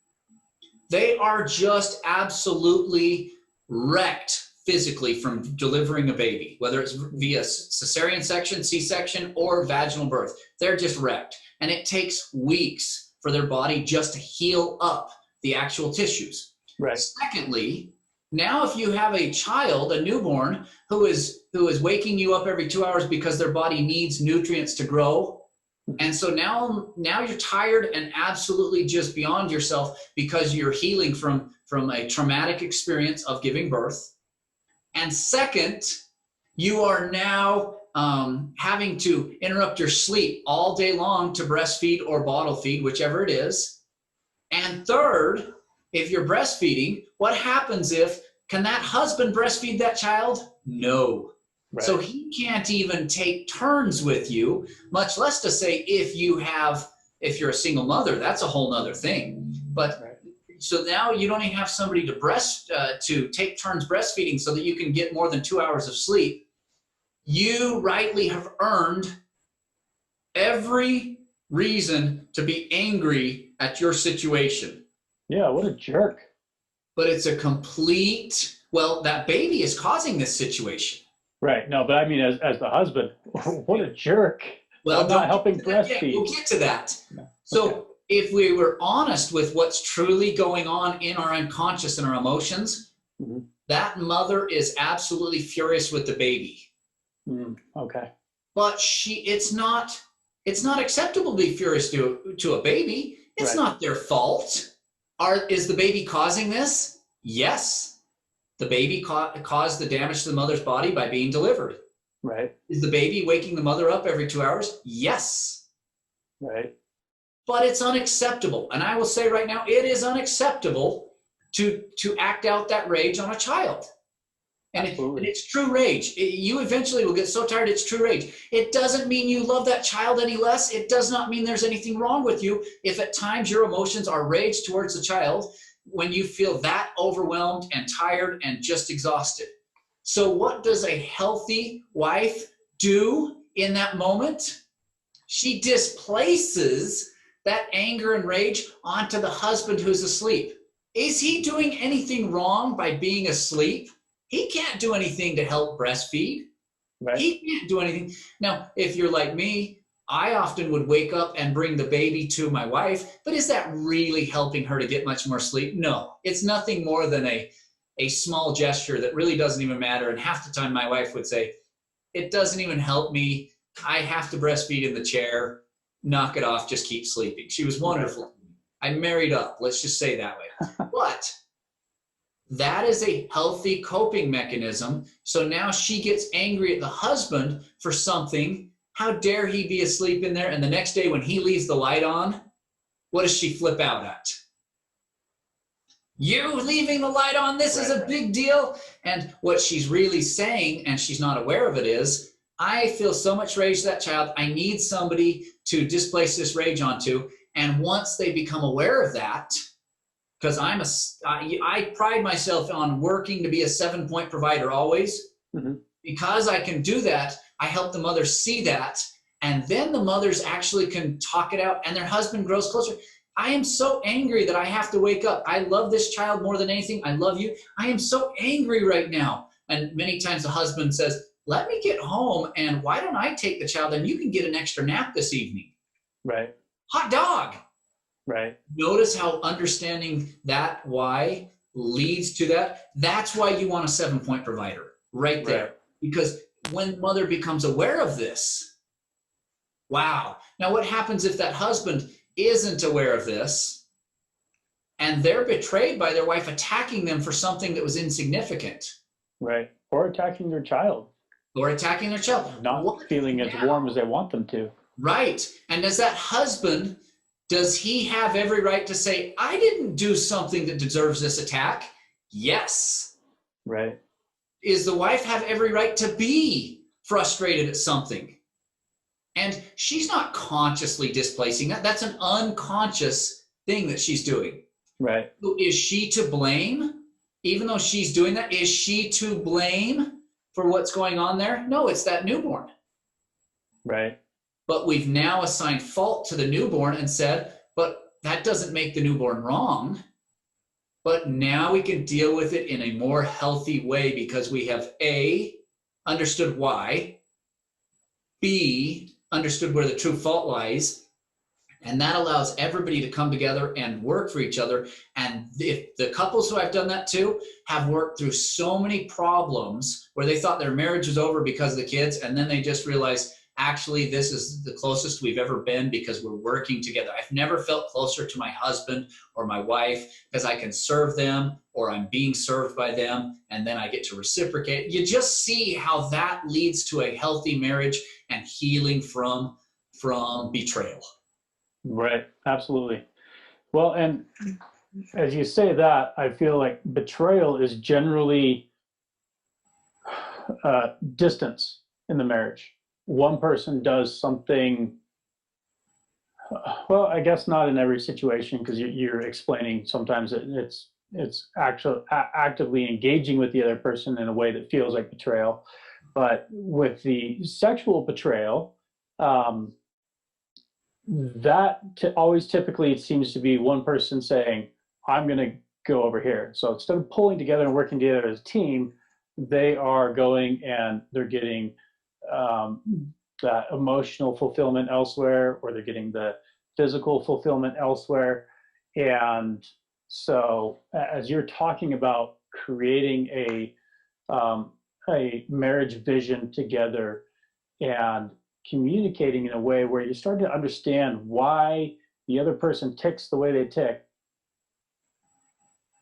they are just absolutely wrecked physically from delivering a baby, whether it's via cesarean section, C-section, or vaginal birth. They're just wrecked. And it takes weeks for their body just to heal up the actual tissues. Right. Secondly, now if you have a child, a newborn, who is waking you up every 2 hours because their body needs nutrients to grow, and so now you're tired and absolutely just beyond yourself because you're healing from a traumatic experience of giving birth. And second, you are now having to interrupt your sleep all day long to breastfeed or bottle feed, whichever it is. And third, if you're breastfeeding, what happens can that husband breastfeed that child? No. Right. So he can't even take turns with you, much less to say if you're a single mother, that's a whole nother thing. But right. So now you don't even have somebody to take turns breastfeeding so that you can get more than 2 hours of sleep. You rightly have earned every reason to be angry at your situation. Yeah, what a jerk. But it's a that baby is causing this situation. Right. No, but I mean, as the husband, what a jerk. Well, I'm not helping breastfeed. We'll get to that. No. So if we were honest with what's truly going on in our unconscious and our emotions, mm-hmm. that mother is absolutely furious with the baby. Okay. But it's not acceptable to be furious to a baby. It's right. Not their fault. Is the baby causing this? Yes. The baby caused the damage to the mother's body by being delivered. Right. Is the baby waking the mother up every 2 hours? Yes. Right. But it's unacceptable. And I will say right now, it is unacceptable to act out that rage on a child. And it's true rage. You eventually will get so tired, it's true rage. It doesn't mean you love that child any less. It does not mean there's anything wrong with you if at times your emotions are rage towards the child when you feel that overwhelmed and tired and just exhausted. So what does a healthy wife do in that moment? She displaces that anger and rage onto the husband who's asleep. Is he doing anything wrong by being asleep? He can't do anything to help breastfeed. Right. He can't do anything. Now, if you're like me, I often would wake up and bring the baby to my wife, but is that really helping her to get much more sleep? No, it's nothing more than a small gesture that really doesn't even matter. And half the time my wife would say, it doesn't even help me. I have to breastfeed in the chair. Knock it off. Just keep sleeping. She was wonderful. I married up. Let's just say that way. But that is a healthy coping mechanism. So now she gets angry at the husband for something. How dare he be asleep in there? And the next day when he leaves the light on, what does she flip out at? You leaving the light on, this is a big deal. And what she's really saying, and she's not aware of it, is, I feel so much rage to that child. I need somebody to displace this rage onto. And once they become aware of that, because I pride myself on working to be a 7-point provider always. Mm-hmm. Because I can do that, I help the mothers see that, and then the mothers actually can talk it out, and their husband grows closer. I am so angry that I have to wake up. I love this child more than anything. I love you. I am so angry right now. And many times the husband says, let me get home, and why don't I take the child, and you can get an extra nap this evening. Right. Hot dog. Right. Notice how understanding that why leads to that. That's why you want a 7-point provider right there. Right. Because when mother becomes aware of this, wow. Now what happens if that husband isn't aware of this and they're betrayed by their wife attacking them for something that was insignificant? Right. Or attacking their child. Not feeling as warm as they want them to. Right. And does that husband, does he have every right to say, I didn't do something that deserves this attack? Yes. Right. Is the wife have every right to be frustrated at something And she's not consciously displacing that. That's an unconscious thing that she's doing. Right. So is she to blame? Even though she's doing that, is she to blame for what's going on there? No, it's that newborn. Right. But we've now assigned fault to the newborn and said, but that doesn't make the newborn wrong. But now we can deal with it in a more healthy way because we have A, understood why, B, understood where the true fault lies, and that allows everybody to come together and work for each other. And if the couples who I've done that to have worked through so many problems where they thought their marriage was over because of the kids, and then they just realized, actually, this is the closest we've ever been because we're working together. I've never felt closer to my husband or my wife because I can serve them or I'm being served by them, and then I get to reciprocate. You just see how that leads to a healthy marriage and healing from betrayal. Right. Absolutely. Well, and as you say that, I feel like betrayal is generally distance in the marriage. One person does something, well, I guess not in every situation, because you're explaining sometimes it's actually actively engaging with the other person in a way that feels like betrayal. But with the sexual betrayal, always typically it seems to be one person saying, I'm going to go over here. So instead of pulling together and working together as a team, they are going and they're getting that emotional fulfillment elsewhere, or they're getting the physical fulfillment elsewhere. And so as you're talking about creating a marriage vision together and communicating in a way where you start to understand why the other person ticks the way they tick,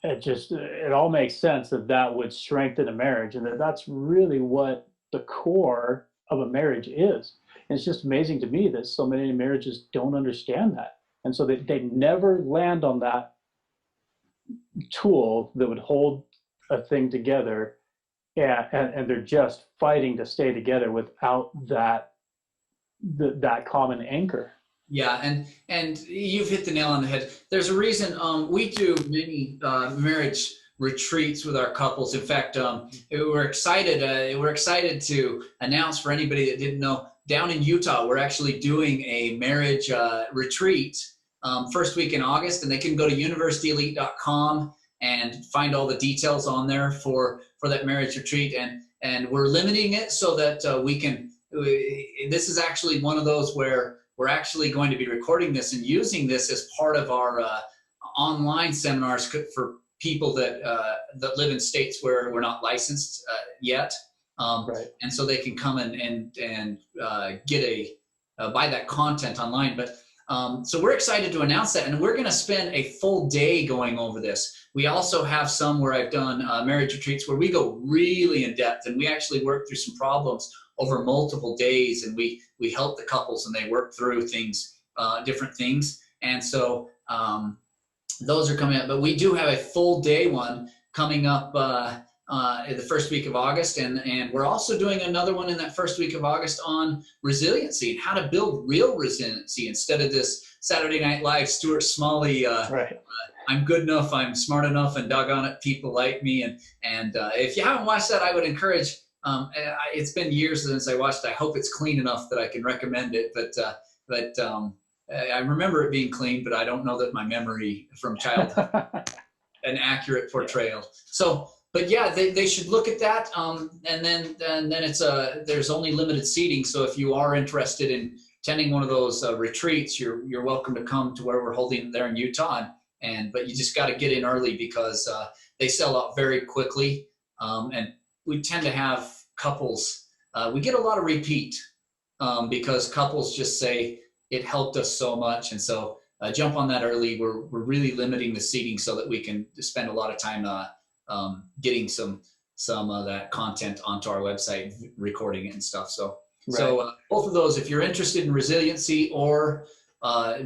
it all makes sense that would strengthen a marriage, and that's really what the core of a marriage is. And it's just amazing to me that so many marriages don't understand that, and so they never land on that tool that would hold a thing together, and they're just fighting to stay together without that common anchor. Yeah, and you've hit the nail on the head. There's a reason we do many marriage retreats with our couples. In fact, we're excited to announce for anybody that didn't know, down in Utah, we're actually doing a marriage retreat first week in August, and they can go to universityelite.com and find all the details on there for that marriage retreat. And we're limiting it so that this is actually one of those where we're actually going to be recording this and using this as part of our online seminars for people that live in states where we're not licensed yet. Right. And so they can come and get buy that content online. But so we're excited to announce that, and we're going to spend a full day going over this. We also have some where I've done marriage retreats where we go really in depth, and we actually work through some problems over multiple days, and we help the couples and they work through things, different things. And so those are coming up, but we do have a full day one coming up the first week of August. And we're also doing another one in that first week of August on resiliency and how to build real resiliency instead of this Saturday Night Live, Stuart Smalley, right. I'm good enough, I'm smart enough, and doggone it, people like me. And if you haven't watched that, I would encourage. It's been years since I watched it. I hope it's clean enough that I can recommend it. But I remember it being clean, but I don't know that my memory from childhood an accurate portrayal. So, but yeah, they should look at that. And then it's there's only limited seating. So if you are interested in attending one of those retreats, you're welcome to come to where we're holding there in Utah. But you just got to get in early because they sell out very quickly. And we tend to have couples, we get a lot of repeat because couples just say it helped us so much. And so jump on that early. We're really limiting the seating so that we can spend a lot of time getting some of that content onto our website, recording it and stuff. So, right. So both of those, if you're interested in resiliency or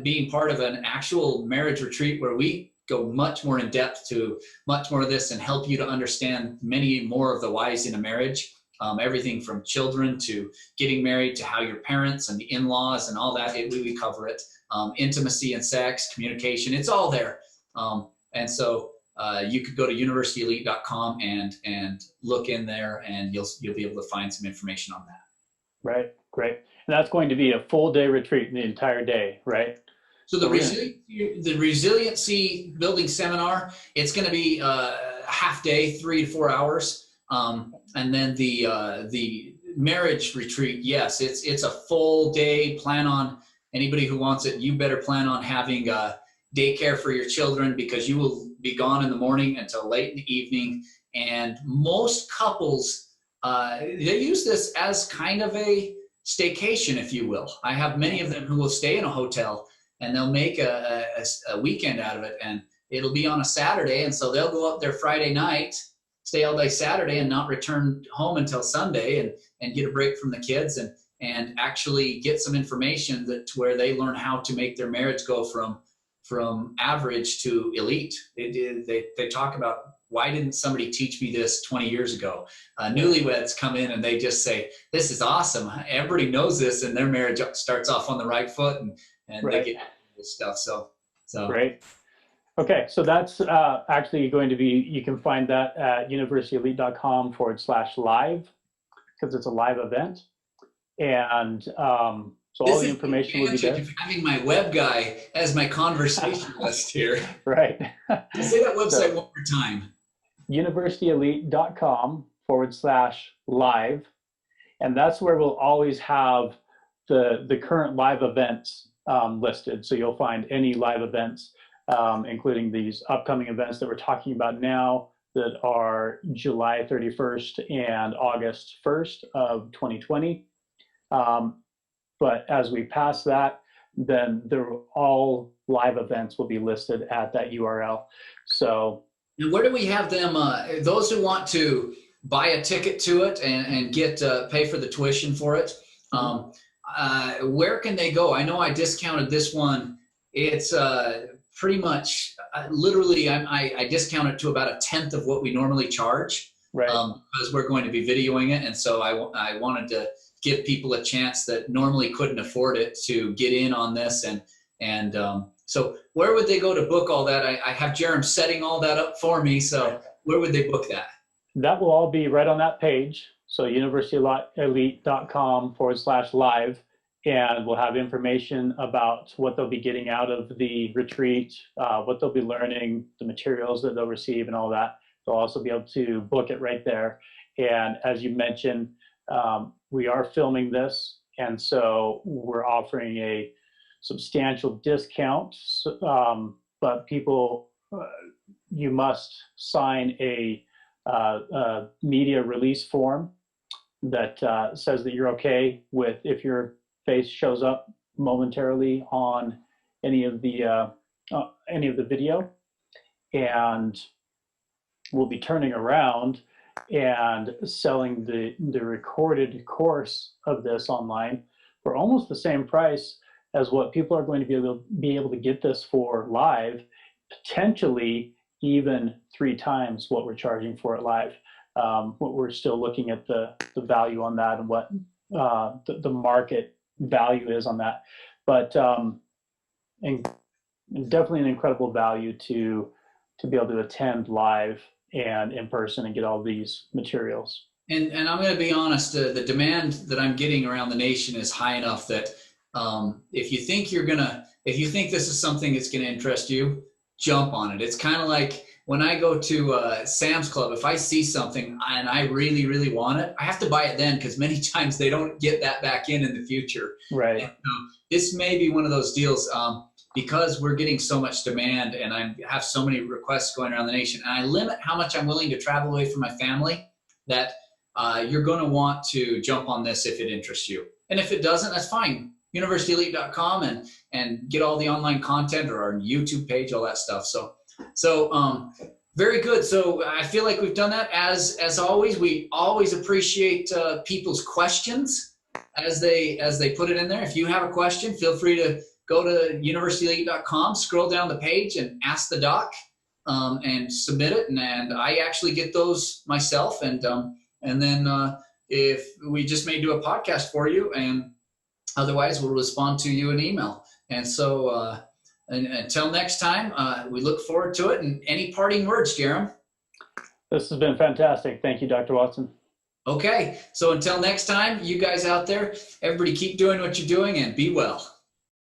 being part of an actual marriage retreat where we go much more in depth to much more of this and help you to understand many more of the whys in a marriage, everything from children to getting married to how your parents and the in-laws and all that, we cover it. Intimacy and sex, communication, it's all there. And so you could go to universityelite.com and look in there, and you'll be able to find some information on that. Right, great. And that's going to be a full day retreat, the entire day, right? So the resiliency building seminar, it's going to be a half day, 3 to 4 hours. And then the marriage retreat, yes, it's a full day. Plan on, anybody who wants it, you better plan on having daycare for your children, because you will be gone in the morning until late in the evening. And most couples, they use this as kind of a staycation, if you will. I have many of them who will stay in a hotel, and they'll make a weekend out of it, and it'll be on a Saturday. And so they'll go up there Friday night, stay all day Saturday, and not return home until Sunday, and get a break from the kids, and actually get some information to where they learn how to make their marriage go from average to elite. They talk about, why didn't somebody teach me this 20 years ago? Newlyweds come in and they just say, this is awesome. Everybody knows this, and their marriage starts off on the right foot, and right. They get this stuff. So great. Okay, so that's actually going to be, you can find that at universityelite.com/live, because it's a live event. And so all the information will be there. Having my web guy as my conversation list here. Right. Say that website one more time. universityelite.com/live. And that's where we'll always have the current live events listed. So you'll find any live events, including these upcoming events that we're talking about now, that are July 31st and August 1st of 2020. But as we pass that, then all live events will be listed at that URL. So, and where do we have them? Those who want to buy a ticket to it and get pay for the tuition for it, where can they go? I know I discounted this one. It's pretty much literally I discount it to about 1/10 of what we normally charge, right? Because we're going to be videoing it, and so I wanted to give people a chance that normally couldn't afford it to get in on this. And so where would they go to book all that? I have Jerem setting all that up for me. So where would they book that? That will all be right on that page. So universityelite.com/live, and we'll have information about what they'll be getting out of the retreat, what they'll be learning, the materials that they'll receive, and all that. They'll also be able to book it right there. And as you mentioned, we are filming this, and so we're offering a substantial discount. But people, you must sign a media release form that says that you're okay with if your face shows up momentarily on any of the video, and we'll be turning around and selling the recorded course of this online for almost the same price as what people are going to be able to get this for live, potentially even 3 times what we're charging for it live. We're still looking at the value on that and what the market value is on that, but and definitely an incredible value to be able to attend live and in person and get all these materials. And I'm going to be honest, the demand that I'm getting around the nation is high enough that if you think this is something that's going to interest you, jump on it. It's kind of like when I go to Sam's Club, if I see something and I really, really want it, I have to buy it then, because many times they don't get that back in the future. Right. And, this may be one of those deals. Because we're getting so much demand and I have so many requests going around the nation, and I limit how much I'm willing to travel away from my family, that you're going to want to jump on this if it interests you. And if it doesn't, that's fine. universityelite.com and get all the online content, or our YouTube page, all that stuff. So very good. So I feel like we've done that. As always, we always appreciate people's questions as they put it in there. If you have a question, feel free to go to universityelite.com, scroll down the page, and ask the doc, and submit it. And I actually get those myself, and then if we just may do a podcast for you, and otherwise we'll respond to you in email. And so and until next time, we look forward to it. And any parting words, Jerem? This has been fantastic. Thank you, Dr. Watson. Okay, so until next time, you guys out there, everybody keep doing what you're doing and be well.